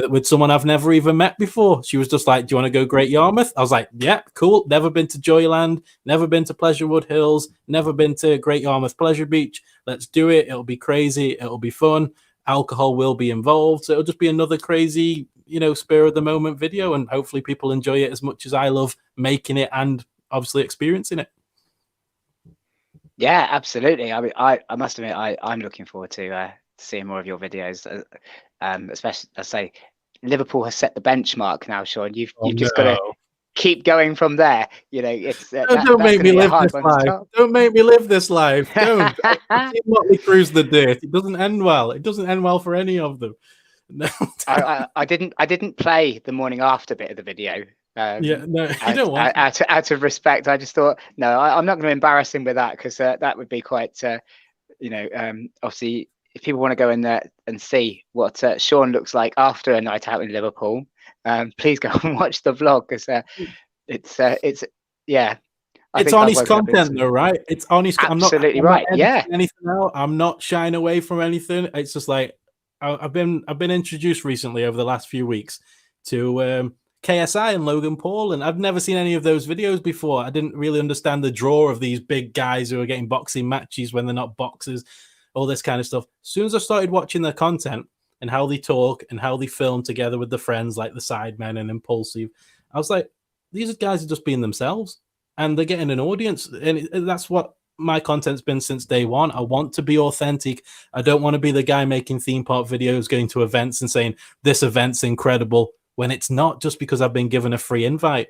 with someone I've never even met before. She was just like, "Do you want to go Great Yarmouth?" I was like, "Yeah, cool. Never been to Joyland, never been to Pleasurewood Hills, never been to Great Yarmouth Pleasure Beach. Let's do it. It'll be crazy. It'll be fun. Alcohol will be involved. So it'll just be another crazy, spur of the moment video. And hopefully people enjoy it as much as I love making it and obviously experiencing it." Yeah, absolutely. I mean, I must admit, I'm looking forward to seeing more of your videos. Especially, I say, Liverpool has set the benchmark now, Sean. You've just got to keep going from there. It's don't make me live this life. Don't make me live this life. Don't. Motley Crue's the dirt. It doesn't end well. It doesn't end well for any of them. No. I didn't play the morning after bit of the video. You don't want out of respect. I just thought, no, I'm not going to embarrass him with that, because that would be quite, obviously, if people want to go in there and see what Sean looks like after a night out in Liverpool, please go and watch the vlog, because it's honest content though, right? It's honest. Absolutely right. Yeah. Anything else? I'm not shying away from anything. It's just like I've been introduced recently over the last few weeks to KSI and Logan Paul, and I've never seen any of those videos before. I didn't really understand the draw of these big guys who are getting boxing matches when they're not boxers, all this kind of stuff. As soon as I started watching their content and how they talk and how they film together with the friends like the Sidemen and Impulsive, I was like, these guys are just being themselves and they're getting an audience. And that's what my content's been since day one. I want to be authentic. I don't want to be the guy making theme park videos, going to events and saying, this event's incredible, when it's not, just because I've been given a free invite.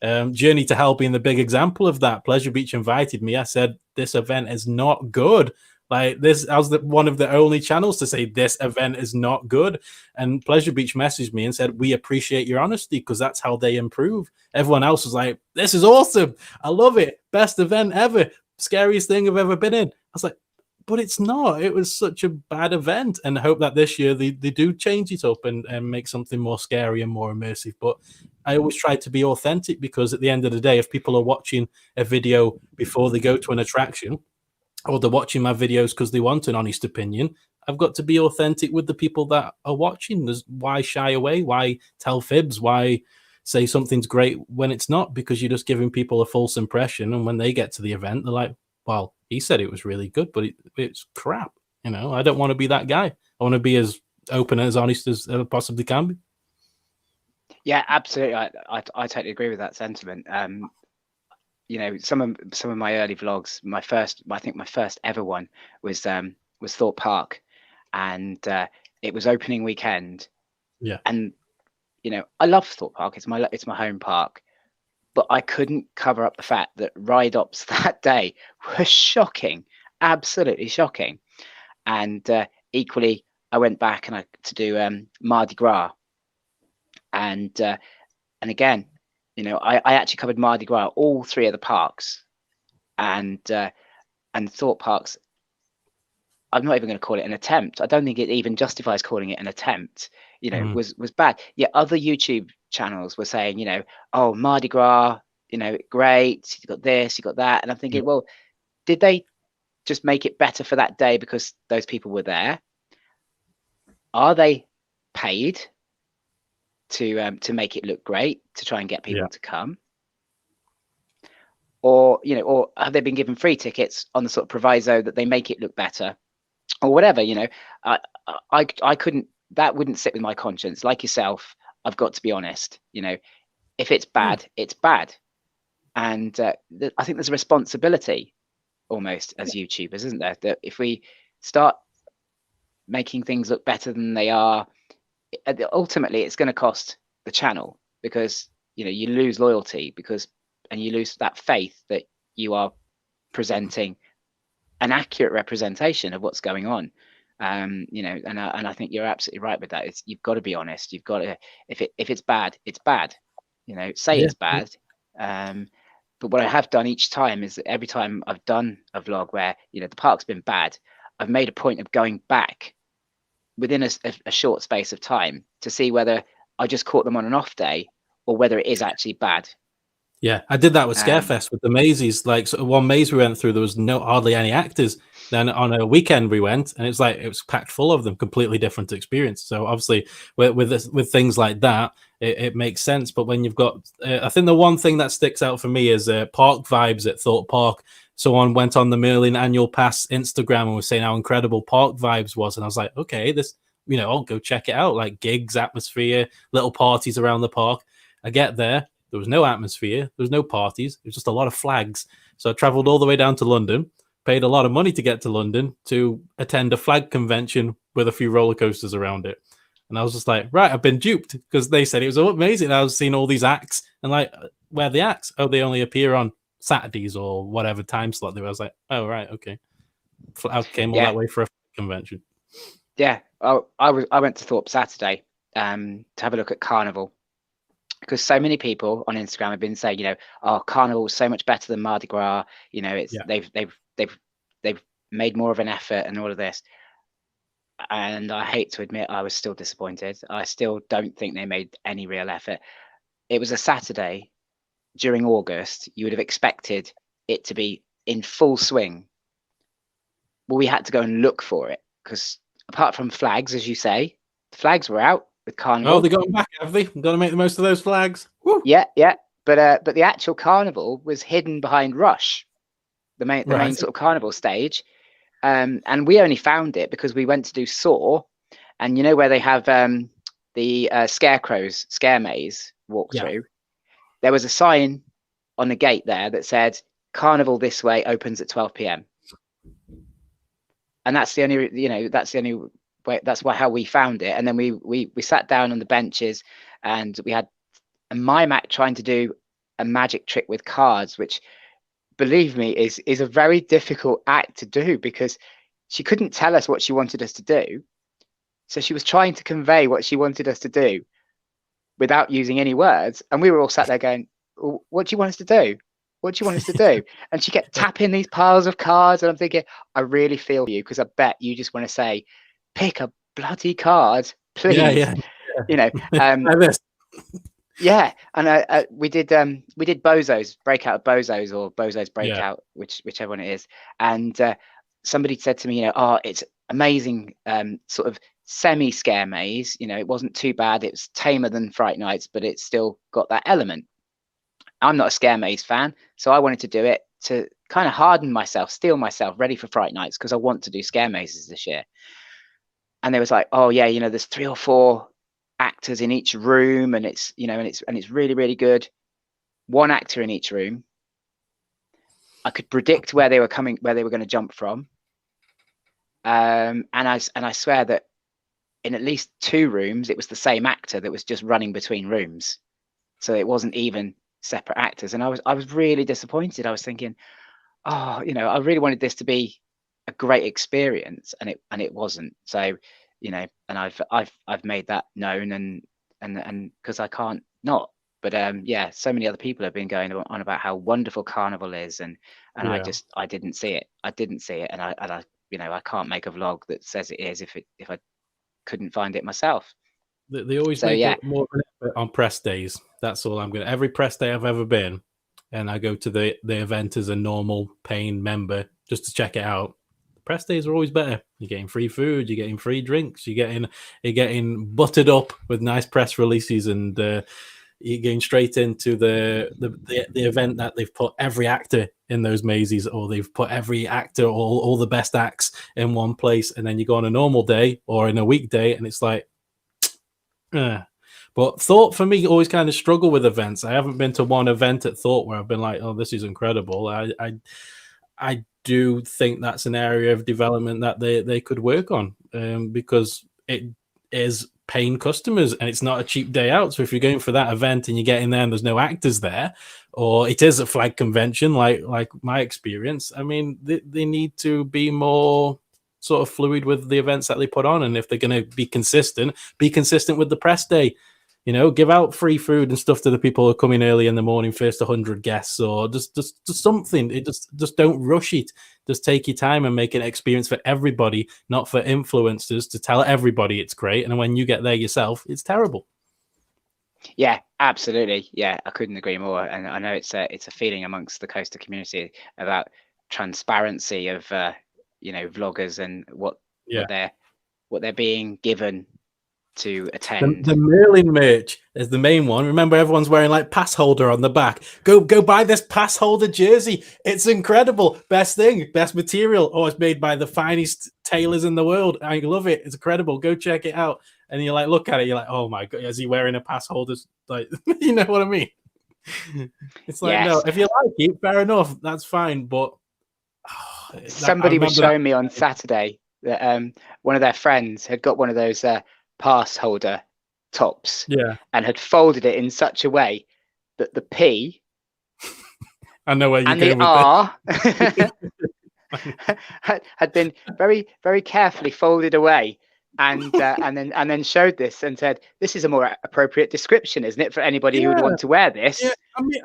Journey to Hell being the big example of that. Pleasure Beach invited me. I said, this event is not good. Like this, I was one of the only channels to say this event is not good. And Pleasure Beach messaged me and said, we appreciate your honesty, because that's how they improve. Everyone else was like, this is awesome. I love it. Best event ever. Scariest thing I've ever been in. I was like, but it's not. It was such a bad event. And I hope that this year they do change it up and make something more scary and more immersive. But I always try to be authentic, because at the end of the day, if people are watching a video before they go to an attraction, or they're watching my videos because they want an honest opinion, I've got to be authentic with the people that are watching. Why shy away? Why tell fibs? Why say something's great when it's not? Because you're just giving people a false impression. And when they get to the event, they're like, well, he said it was really good, but it's crap. I don't want to be that guy. I want to be as open and as honest as I possibly can be. Yeah, absolutely. I totally agree with that sentiment. Some of my early vlogs, my first ever one was Thorpe Park, and it was opening weekend. Yeah. And I love Thorpe Park. It's my home park. But I couldn't cover up the fact that ride ops that day were shocking, absolutely shocking. And equally, I went back to do Mardi Gras, and again, I actually covered Mardi Gras, all three of the parks, and Thorpe Parks. I'm not even going to call it an attempt. I don't think it even justifies calling it an attempt. Was bad. Yet other YouTube channels were saying, oh, Mardi Gras, great, you got this, you got that. And I'm thinking, well, did they just make it better for that day because those people were there? Are they paid to make it look great, to try and get people to come? Or, or have they been given free tickets on the sort of proviso that they make it look better? Or whatever, I couldn't, that wouldn't sit with my conscience. Like yourself, I've got to be honest. If it's bad, it's bad. And I think there's a responsibility almost as YouTubers, isn't there? That if we start making things look better than they are, ultimately it's going to cost the channel, because, you lose loyalty and you lose that faith that you are presenting an accurate representation of what's going on. And I think you're absolutely right with that. You've got to be honest. You've got to, if it's bad, it's bad. Say it's bad. But what I have done each time is that every time I've done a vlog where, you know, the park's been bad, I've made a point of going back within a short space of time to see whether I just caught them on an off day or whether it is actually bad. Yeah, I did that with Scarefest with the mazes. Like, so one maze we went through, there was hardly any actors. Then on a weekend we went, and it's like it was packed full of them. Completely different experience. So obviously, with things like that, it makes sense. But when you've got, I think the one thing that sticks out for me is park vibes at Thorpe Park. Someone went on the Merlin Annual Pass Instagram and was saying how incredible park vibes was, and I was like, okay, this, you know, I'll go check it out. Like gigs, atmosphere, little parties around the park. I get there. There was no atmosphere. There was no parties. It was just a lot of flags. So I traveled all the way down to London, paid a lot of money to get to London to attend a flag convention with a few roller coasters around it. And I was just like, right, I've been duped, because they said it was amazing. I was seeing all these acts and like, where are the acts? Oh, they only appear on Saturdays or whatever time slot they were. I was like, oh, right, okay. I came all that way for a convention. Yeah, I went to Thorpe Saturday to have a look at Carnival. Because so many people on Instagram have been saying, you know, oh, Carnival is so much better than Mardi Gras. You know, it's they've made more of an effort and all of this. And I hate to admit, I was still disappointed. I still don't think they made any real effort. It was a Saturday during August. You would have expected it to be in full swing. Well, we had to go and look for it because apart from flags, as you say, the flags were out. With Carnival. Oh, they got them back, have they? Got to make the most of those flags. Woo. Yeah. But the actual Carnival was hidden behind Rush, the main sort of Carnival stage, and we only found it because we went to do Saw, and you know where they have the Scarecrow's Scare Maze walkthrough. There was a sign on the gate there that said Carnival this way opens at 12 p.m. And that's the only, you know, that's the only. That's how we found it. And then we sat down on the benches and we had a mime act trying to do a magic trick with cards, which, believe me, is a very difficult act to do because she couldn't tell us what she wanted us to do. So she was trying to convey what she wanted us to do without using any words. And we were all sat there going, what do you want us to do? What do you want us to do? And she kept tapping these piles of cards. And I'm thinking, I really feel for you because I bet you just want to say, pick a bloody card, please. Yeah. You know, yeah. And we did Bozo's Breakout of Bozos or Bozo's Breakout, whichever one it is. And somebody said to me, you know, oh, it's amazing, sort of semi scare maze. You know, it wasn't too bad. It was tamer than Fright Nights, but it's still got that element. I'm not a scare maze fan, so I wanted to do it to kind of harden myself, steel myself ready for Fright Nights because I want to do scare mazes this year. And they was like, oh yeah, you know, there's 3 or 4 actors in each room, and it's, you know, and it's really, really good. 1 actor in each room. I could predict where they were going to jump from. And I swear that in at least 2 rooms, it was the same actor that was just running between rooms. So it wasn't even separate actors. And I was really disappointed. I was thinking, oh, you know, I really wanted this to be a great experience, and it wasn't. So, you know, and I've made that known, and because I can't not. But yeah, so many other people have been going on about how wonderful Carnival is, and I didn't see it. And I you know, I can't make a vlog that says it is if I couldn't find it myself. They always make more of an effort on press days. That's all I'm gonna. Every press day I've ever been, and I go to the event as a normal paying member just to check it out. Press days are always better. You're getting free food, you're getting free drinks, you're getting buttered up with nice press releases, and you're getting straight into the event that they've put every actor in those mazes, or they've put every actor, all the best acts in one place, and then you go on a normal day or in a weekday, and it's like, But Thorpe, for me, always kind of struggle with events. I haven't been to one event at Thorpe where I've been like, oh, this is incredible. I do think that's an area of development that they could work on, because it is paying customers and it's not a cheap day out. So if you're going for that event and you get in there and there's no actors there, or it is a flag convention like my experience, I mean, they need to be more sort of fluid with the events that they put on. And if they're going to be consistent with the press day. give out free food and stuff to the people who are coming early in the morning, first 100 guests, or just something. It just don't rush it. Just take your time and make an experience for everybody, not for influencers to tell everybody it's great. And when you get there yourself, it's terrible. Yeah, absolutely. Yeah, I couldn't agree more. And I know it's a feeling amongst the Coaster community about transparency of vloggers and what they're being given to attend. The Merlin merch is the main one. Remember, everyone's wearing like pass holder on the back. Go buy this pass holder jersey. It's incredible. Best thing, best material. Oh, it's made by the finest tailors in the world. I love it. It's incredible. Go check it out. And you're like, look at it. You're like, oh my god, is he wearing a pass holder? Like, you know what I mean? It's like, no, if you like it, fair enough. That's fine. But somebody was showing me on Saturday that one of their friends had got one of those pass holder tops, and had folded it in such a way that the P I know where you and the R had been very, very carefully folded away, and then showed this and said, "This is a more appropriate description, isn't it, for anybody who would want to wear this?" Yeah,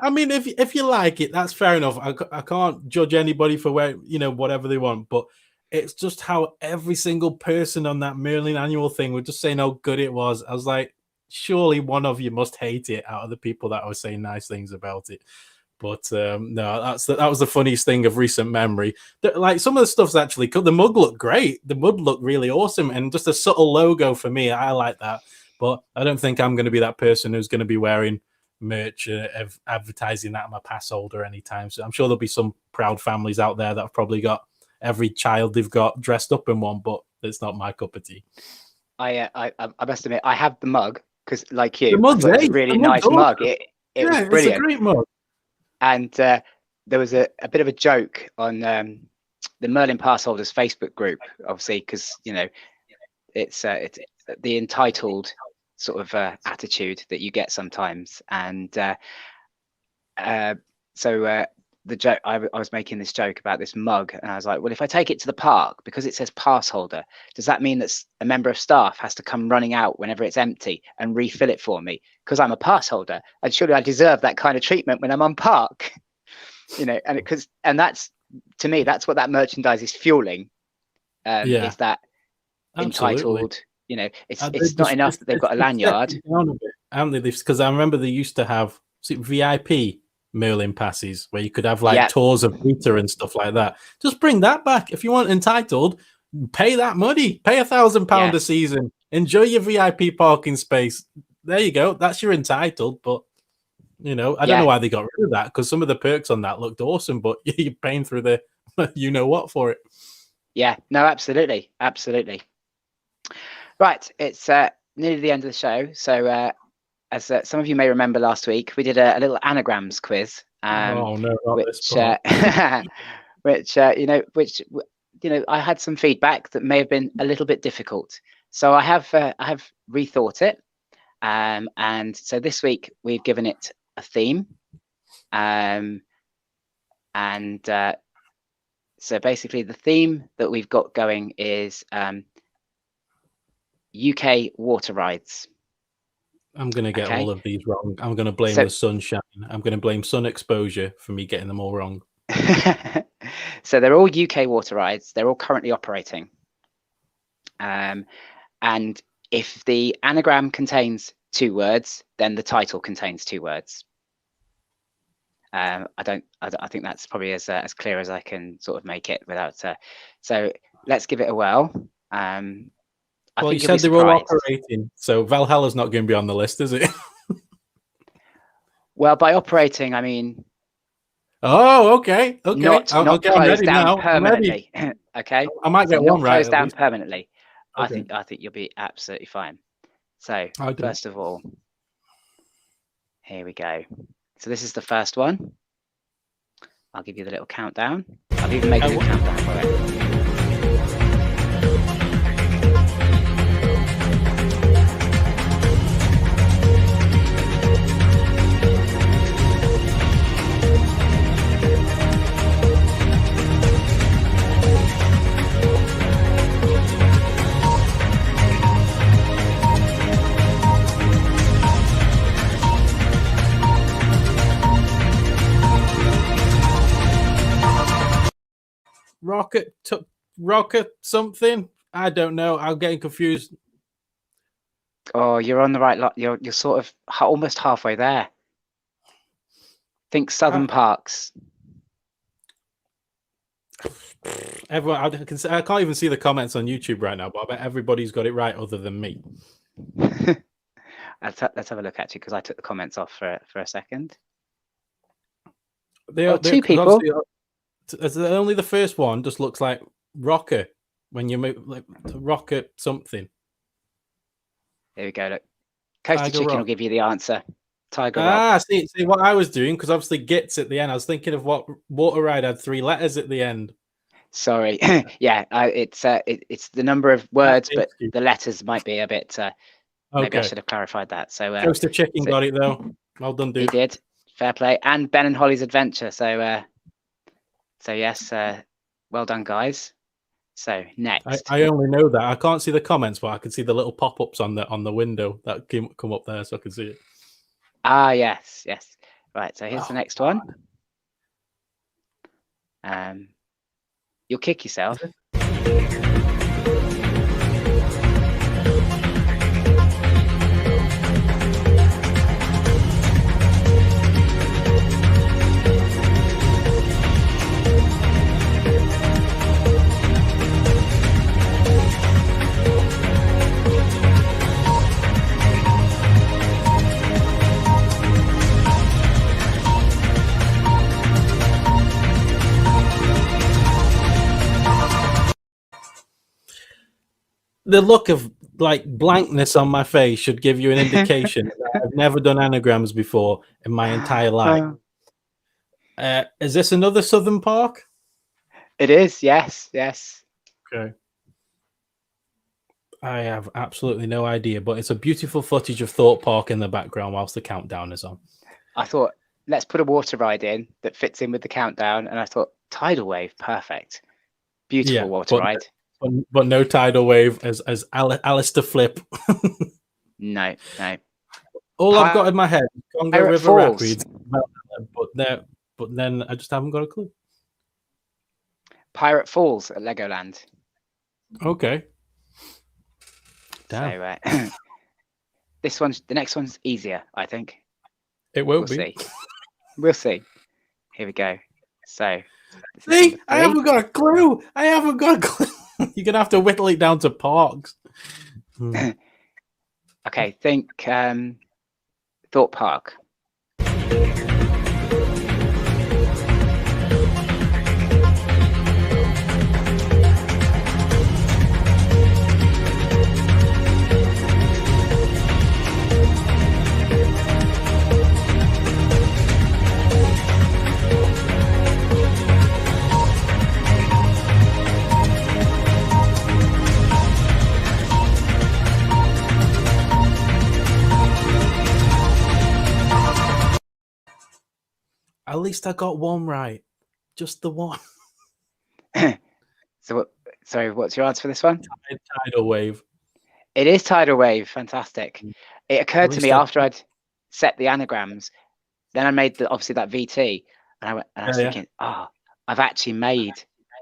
I mean, if you like it, that's fair enough. I can't judge anybody for wearing whatever they want, but it's just how every single person on that Merlin annual thing were just saying how good it was. I was like, surely one of you must hate it out of the people that were saying nice things about it. But no, that was the funniest thing of recent memory. Like, some of the stuff's actually cool. The mug looked great. The mug looked really awesome, and just a subtle logo for me. I like that, but I don't think I'm going to be that person who's going to be wearing merch of advertising that I'm a pass holder anytime. So I'm sure there'll be some proud families out there that have probably got every child they've got dressed up in one, but it's not my cup of tea. I must admit, I have the mug because, like you, the mug's it's a really nice mug. It was brilliant. It's a great mug. And there was a bit of a joke on the Merlin Pass Holders Facebook group, obviously, because it's the entitled sort of attitude that you get sometimes, and so the joke, I was making this joke about this mug, and I was like, well, if I take it to the park because it says pass holder, does that mean that a member of staff has to come running out whenever it's empty and refill it for me because I'm a pass holder, and surely I deserve that kind of treatment when I'm on park? And that's, to me, that's what that merchandise is fueling. Is that entitled? It's not enough that they've got a lanyard. Because I remember they used to have VIP Merlin passes where you could have like tours of Peter and stuff like that. Just bring that back. If you want entitled, pay that money. Pay £1,000 a season. Enjoy your VIP parking space. There you go. That's your entitled. But I don't know why they got rid of that, because some of the perks on that looked awesome, but you're paying through the what for it. Yeah, no, absolutely. Right, it's nearly the end of the show. So as some of you may remember, last week we did a little Anagrams quiz. Which I had some feedback that may have been a little bit difficult. So I have rethought it, and so this week we've given it a theme, and so basically the theme that we've got going is UK water rides. I'm going to get all of these wrong. I'm going to blame the sunshine. I'm going to blame sun exposure for me getting them all wrong. So they're all UK water rides. They're all currently operating. And if the anagram contains 2 words, then the title contains 2 words. I think that's probably as clear as I can sort of make it without. So let's give it a whirl. Well, you said they were all operating, so Valhalla's not going to be on the list, is it? Well, by operating, I mean. Oh, okay. Not closed down permanently. Okay. I might get one right. Closed down permanently. Okay. I think you'll be absolutely fine. So first of all, here we go. So this is the first one. I'll give you the little countdown. I've even made a little countdown for it. rocket something. I don't know. I'm getting confused. Oh, you're on the right lot. You're sort of almost halfway there. Think Southern Parks. Everyone, I can't even see the comments on YouTube right now, but I bet everybody's got it right other than me. Let's have a look actually, because I took the comments off for a second. Two people. Only the first one just looks like rocker when you move like rocket something. There we go. Look, Coastal Chicken will give you the answer. Tiger Rock. See what I was doing, because obviously gets at the end. I was thinking of what water ride had 3 letters at the end. Sorry, yeah, it's the number of words, but the letters might be a bit. Maybe I should have clarified that. So Coastal Chicken got it though. Well done, dude. He did. Fair play. And Ben and Holly's Adventure. So yes, well done, guys. So next, I only know that. I can't see the comments, but I can see the little pop-ups on the window that come up there, so I can see it. Ah, yes. Right. So here's the next one. You'll kick yourself. The look of like blankness on my face should give you an indication that I've never done anagrams before in my entire life. Is this another Southern Park? It is, yes. Okay. I have absolutely no idea, but it's a beautiful footage of Thorpe Park in the background whilst the countdown is on. I thought, let's put a water ride in that fits in with the countdown, and I thought, tidal wave, perfect. Beautiful water ride. But no tidal wave as Alistair Flip. No. All I've got in my head is Congo Pirate River Falls. Rapids, but then I just haven't got a clue. Pirate Falls at Legoland. Okay. Damn. So the next one's easier, I think. It won't be. We'll see. Here we go. So see, I haven't got a clue. You're gonna have to whittle it down to parks. Okay, think Thorpe Park. At least I got one right. Just the one. Sorry, what's your answer for this one? Tidal wave. It is tidal wave. Fantastic. It occurred to me after I'd set the anagrams. Then I made obviously that VT, and I was thinking, I've actually made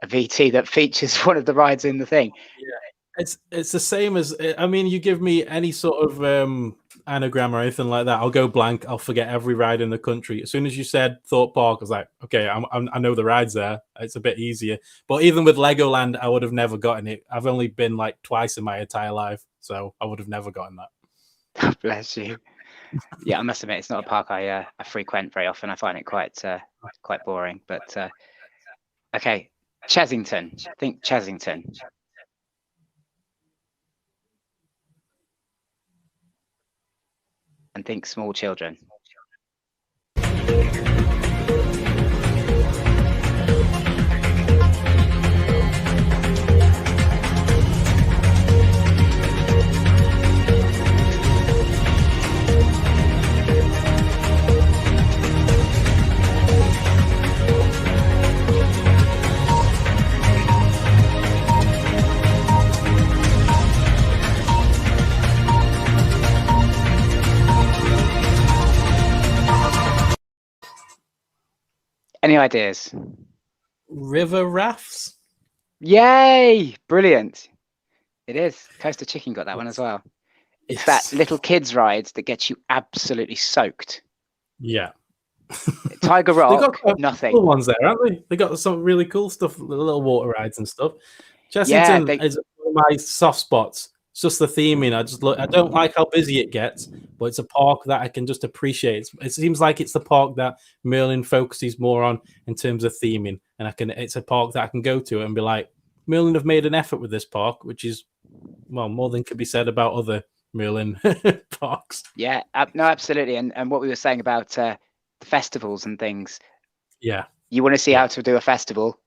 a VT that features one of the rides in the thing. Yeah, it's the same as, I mean, you give me any sort of anagram or anything like that, I'll go blank. I'll forget every ride in the country. As soon as you said Thorpe Park, I was like, okay, I know the rides there. It's a bit easier. But even with Legoland, I would have never gotten it. I've only been like twice in my entire life, so I would have never gotten that. Bless you. Yeah, I must admit, it's not a park I frequent very often. I find it quite boring. But okay, Chessington. Think Chessington. And think small children. Any ideas? River rafts? Yay! Brilliant. It is. Coastal Chicken got that one as well. It's Yes. that little kids ride that gets you absolutely soaked. Yeah. Tiger They got Rock, nothing. cool ones there, haven't they? They got some really cool stuff, little water rides and stuff. Yeah, Chessington is one of my soft spots. It's just the theming. I don't like how busy it gets, but it's a park that I can just appreciate. It seems like it's the park that Merlin focuses more on in terms of theming, and it's a park that I can go to and be like, Merlin have made an effort with this park, which is more than can be said about other Merlin parks. Yeah, no, absolutely. And what we were saying about the festivals and things. Yeah, you want to see how to do a festival,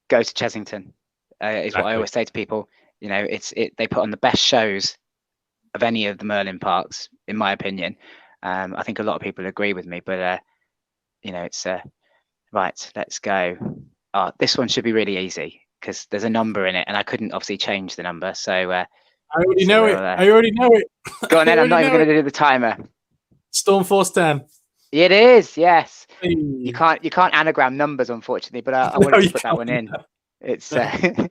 go to Chessington. Is exactly. what I always say to people. You know, they put on the best shows of any of the Merlin parks, in my opinion. I think a lot of people agree with me, but you know, it's right. Let's go. This one should be really easy because there's a number in it, and I couldn't obviously change the number. So I already know it. I already know it. Go on then. I'm not even going to do the timer. Storm Force 10. It is. Yes. Hey. You can't anagram numbers, unfortunately, but I wanted to put that one in. It's and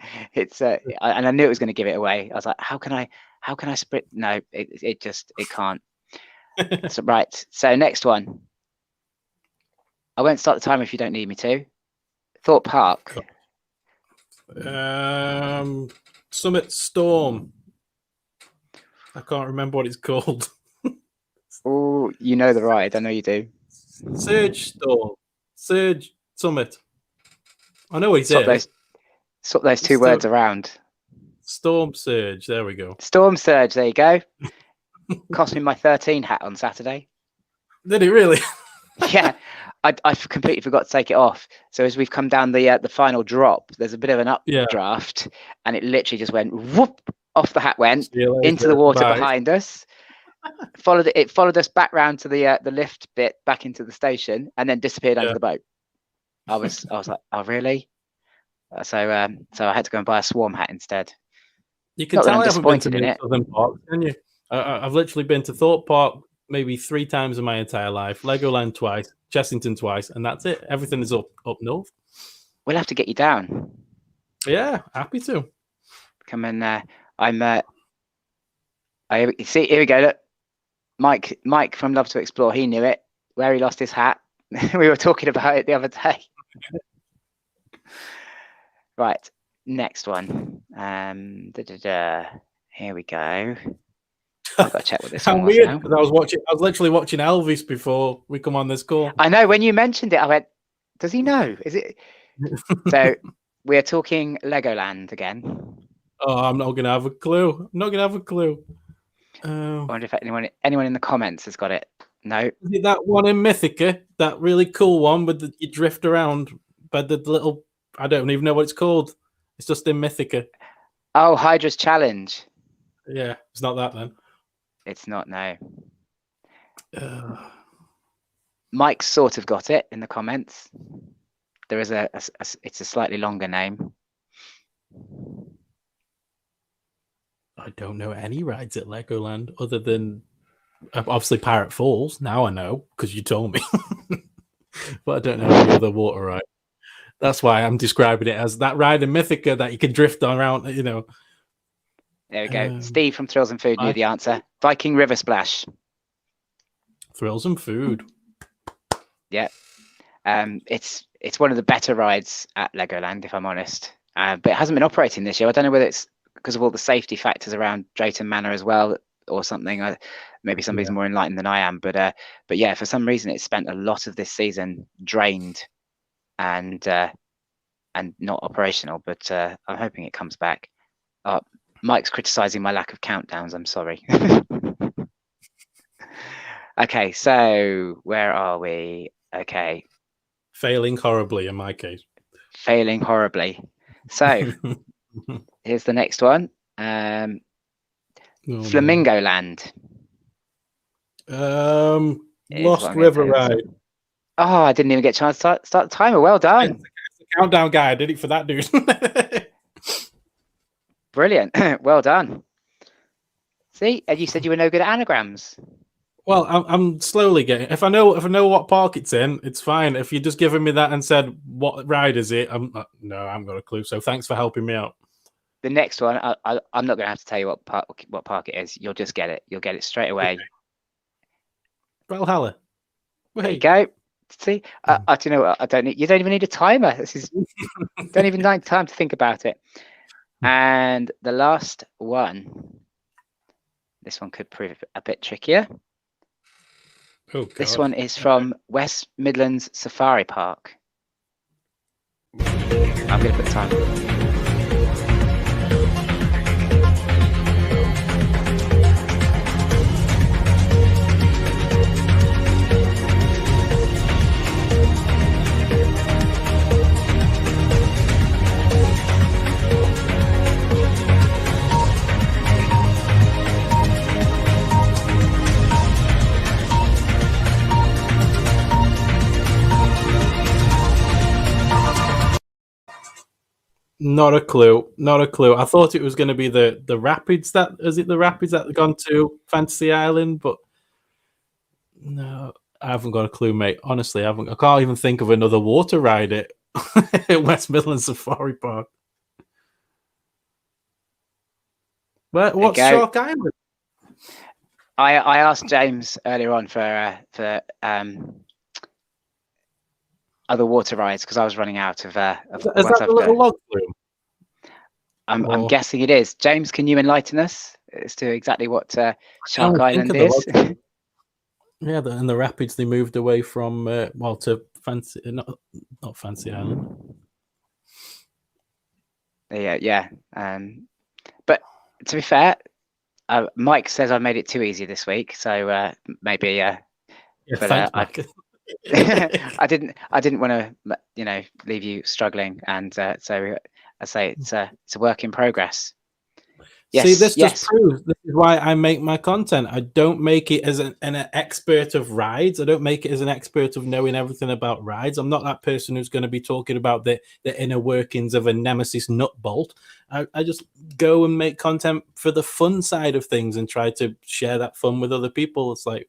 I knew it was going to give it away. I was like, how can I split? No, it can't. So, right. So next one. I won't start the timer if you don't need me to. Thorpe Park. Summit Storm. I can't remember what it's called. Oh, you know the ride. I know you do. Surge Storm. Surge Summit. I know what he said. Swap those two words around. Storm Surge. There we go. Storm Surge. There you go. Cost me my 13 hat on Saturday. Did it really? Yeah. I completely forgot to take it off. So as we've come down the final drop, there's a bit of an updraft, and it literally just went whoop off the hat, went into the water behind us. It followed us back round to the lift bit back into the station, and then disappeared under the boat. I was like, oh really? So I had to go and buy a swarm hat instead. You can tell I haven't been to Southern Park, can you? I've literally been to Thorpe Park maybe 3 times in my entire life, Legoland twice, Chessington twice, and that's it. Everything is up north. We'll have to get you down. Yeah, happy to. Come in there. See, here we go. Look, Mike from Love to Explore. He knew it. Where he lost his hat. We were talking about it the other day. Right, next one. Here we go. I've got to check what this one was weird, now. because I was literally watching Elvis before we come on this call. I know, when you mentioned it, I went, does he know? Is it? So we're talking Legoland again. Oh, I'm not going to have a clue. I wonder if anyone in the comments has got it. No. Is it that one in Mythica? That really cool one with you drift around by the little... I don't even know what it's called. It's just in Mythica. Oh, Hydra's Challenge. Yeah, it's not that then. It's not, no. Mike sort of got it in the comments. There is it's a slightly longer name. I don't know any rides at Legoland other than obviously Pirate Falls. Now I know because you told me. But I don't know any other water ride. That's why I'm describing it as that ride in Mythica that you can drift around, you know. There we go. Steve from Thrills and Food knew the answer. Viking River Splash. Thrills and Food. Yeah. It's one of the better rides at Legoland, if I'm honest. But it hasn't been operating this year. I don't know whether it's because of all the safety factors around Drayton Manor as well, or something. Maybe somebody's more enlightened than I am. But yeah, for some reason, it's spent a lot of this season drained and not operational. But I'm hoping it comes back. Mike's criticizing my lack of countdowns. I'm sorry. Okay, so where are we? Okay. Failing horribly in my case. Failing horribly. So here's the next one. Flamingo Land. Lost River Ride. Oh, I didn't even get a chance to start the timer. Well done. It's the countdown guy. I did it for that dude. Brilliant. Well done. See, and you said you were no good at anagrams. Well, I'm slowly getting. If I know what park it's in, it's fine. If you're just giving me that and said what ride is it, no, I haven't got a clue. So thanks for helping me out. The next one, I'm not going to have to tell you what park it is. You'll just get it. You'll get it straight away. Okay. Valhalla. There you go. See, do you know what? You don't even need a timer. Don't even need time to think about it. And the last one, this one could prove a bit trickier. Oh, God. This one is from West Midlands Safari Park. I'm going to put time. Not a clue. Not a clue. I thought it was going to be the rapids. The rapids that have gone to Fantasy Island? But no, I haven't got a clue, mate. Honestly, I can't even think of another water ride at West Midlands Safari Park. What's Shark Island? I asked James earlier on for other water rides because I was running out of. Is that the little log flume? I'm guessing it is. James, can you enlighten us as to exactly what Shark Island is? Yeah, and the rapids they moved away from to Fancy, not Fancy Island. Yeah. But to be fair, Mike says I made it too easy this week, so maybe. Yeah, thanks, Mike. I didn't want to, leave you struggling, and so I say it's a work in progress. Yes, see, this just proves this is why I make my content. I don't make it as an expert of rides. I don't make it as an expert of knowing everything about rides. I'm not that person who's going to be talking about the inner workings of a Nemesis nut bolt. I just go and make content for the fun side of things and try to share that fun with other people. It's like,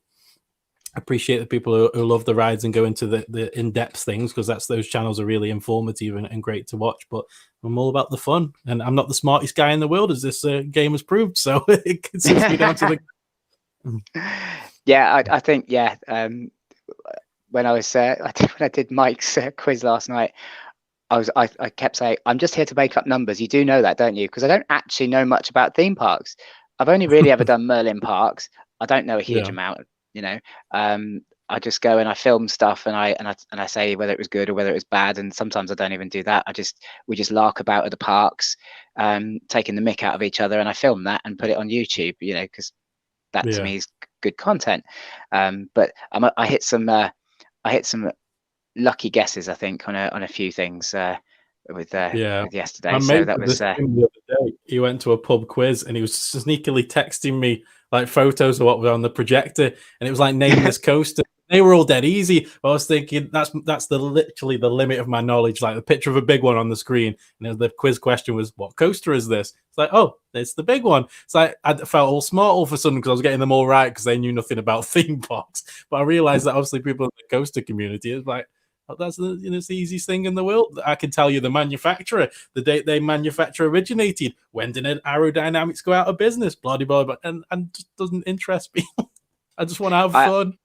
I appreciate the people who love the rides and go into the in-depth things, because those channels are really informative and great to watch. But I'm all about the fun, and I'm not the smartest guy in the world, as this game has proved. So it suits me down to the. Yeah, I think when I did Mike's quiz last night, I kept saying, I'm just here to make up numbers. You do know that, don't you? Because I don't actually know much about theme parks. I've only really ever done Merlin parks. I don't know a huge amount. I just go and I film stuff and I say whether it was good or whether it was bad, and sometimes I don't even do that. We just lark about at the parks, taking the mick out of each other, and I film that and put it on YouTube, because that to me is good content. But I hit some lucky guesses, I think, on a few things with yesterday. So that was the other day. He went to a pub quiz and he was sneakily texting me like photos of what was on the projector, and it was like, name this coaster. They were all dead easy. I was thinking that's literally the limit of my knowledge. Like the picture of a big one on the screen, and the quiz question was, "What coaster is this?" It's like, oh, it's the big one. It's like I felt all smart all of a sudden because I was getting them all right because they knew nothing about theme parks. But I realized that obviously people in the coaster community is like, oh, that's it's the easiest thing in the world. I can tell you the manufacturer, the date they manufacture originated, when did aerodynamics go out of business, blah blah blah, and just doesn't interest me. I just want to have fun.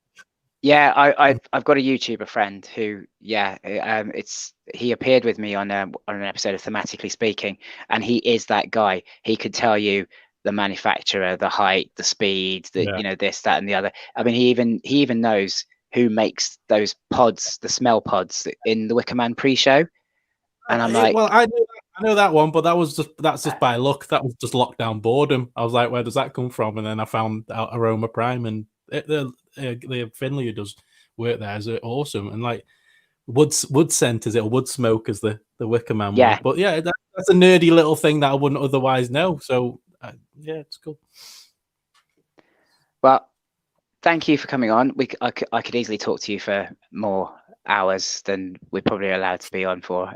Yeah, I've got a YouTuber friend who, he appeared with me on an episode of Thematically Speaking, and he is that guy. He could tell you the manufacturer, the height, the speed, this, that, and the other. I mean, he even knows who makes those pods, the smell pods in the Wicker Man pre-show. And I'm like, well, I know that one, but that's just by luck. That was just lockdown boredom. I was like, where does that come from? And then I found out Aroma Prime, and the Finley who does work there is awesome. And like wood scent, is it, or wood smoke as the Wicker Man one. But yeah, that's a nerdy little thing that I wouldn't otherwise know. So it's cool. Well, thank you for coming on. I could easily talk to you for more hours than we're probably allowed to be on for.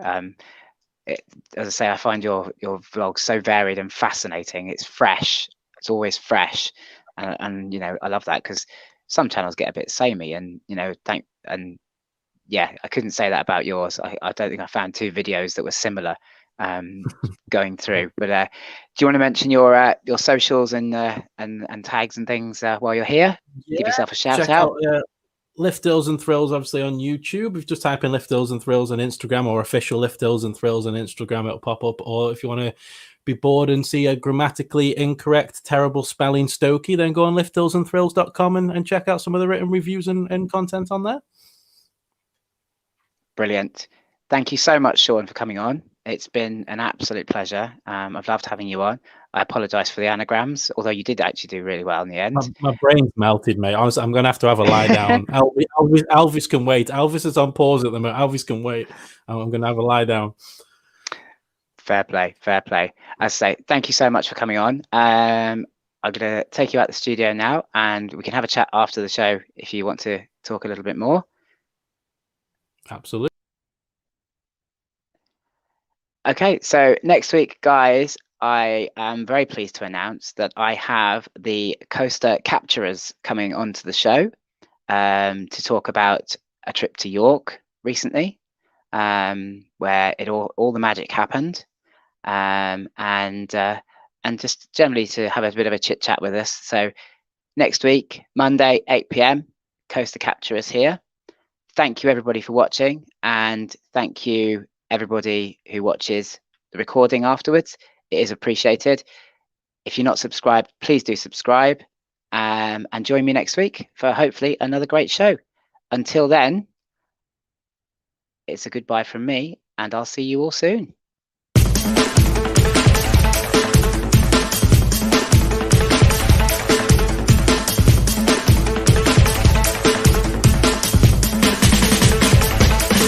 As I say, I find your vlogs so varied and fascinating. It's fresh. It's always fresh, and I love that, because some channels get a bit samey, and yeah, I couldn't say that about yours. I don't think I found two videos that were similar going through. But do you want to mention your socials and tags and things while you're here? Yeah, give yourself a shout check out. Lift Hills and Thrills, obviously on YouTube. If you just type in Lift Hills and Thrills on Instagram, or official Lift Hills and Thrills on Instagram, it'll pop up. Or if you want to be bored and see a grammatically incorrect, terrible spelling Stokey, then go on lifthillsandthrills.com and check out some of the written reviews and content on there. Brilliant. Thank you so much, Sean, for coming on. It's been an absolute pleasure. I've loved having you on. I apologise for the anagrams, although you did actually do really well in the end. My brain's melted, mate. Honestly, I'm going to have a lie down. Elvis can wait. Elvis is on pause at the moment. Elvis can wait. I'm going to have a lie down. Fair play, fair play. As I say, thank you so much for coming on. I'm going to take you out the studio now, and we can have a chat after the show if you want to talk a little bit more. Absolutely. Okay, so next week, guys, I am very pleased to announce that I have the coaster capturers coming onto the show to talk about a trip to York recently, where all the magic happened, and just generally to have a bit of a chit chat with us. So next week, Monday, 8 p.m, coaster capturers here. Thank you everybody for watching, and thank you everybody who watches the recording afterwards. It is appreciated. If you're not subscribed, please do subscribe, and join me next week for hopefully another great show. Until then, it's a goodbye from me, and I'll see you all soon.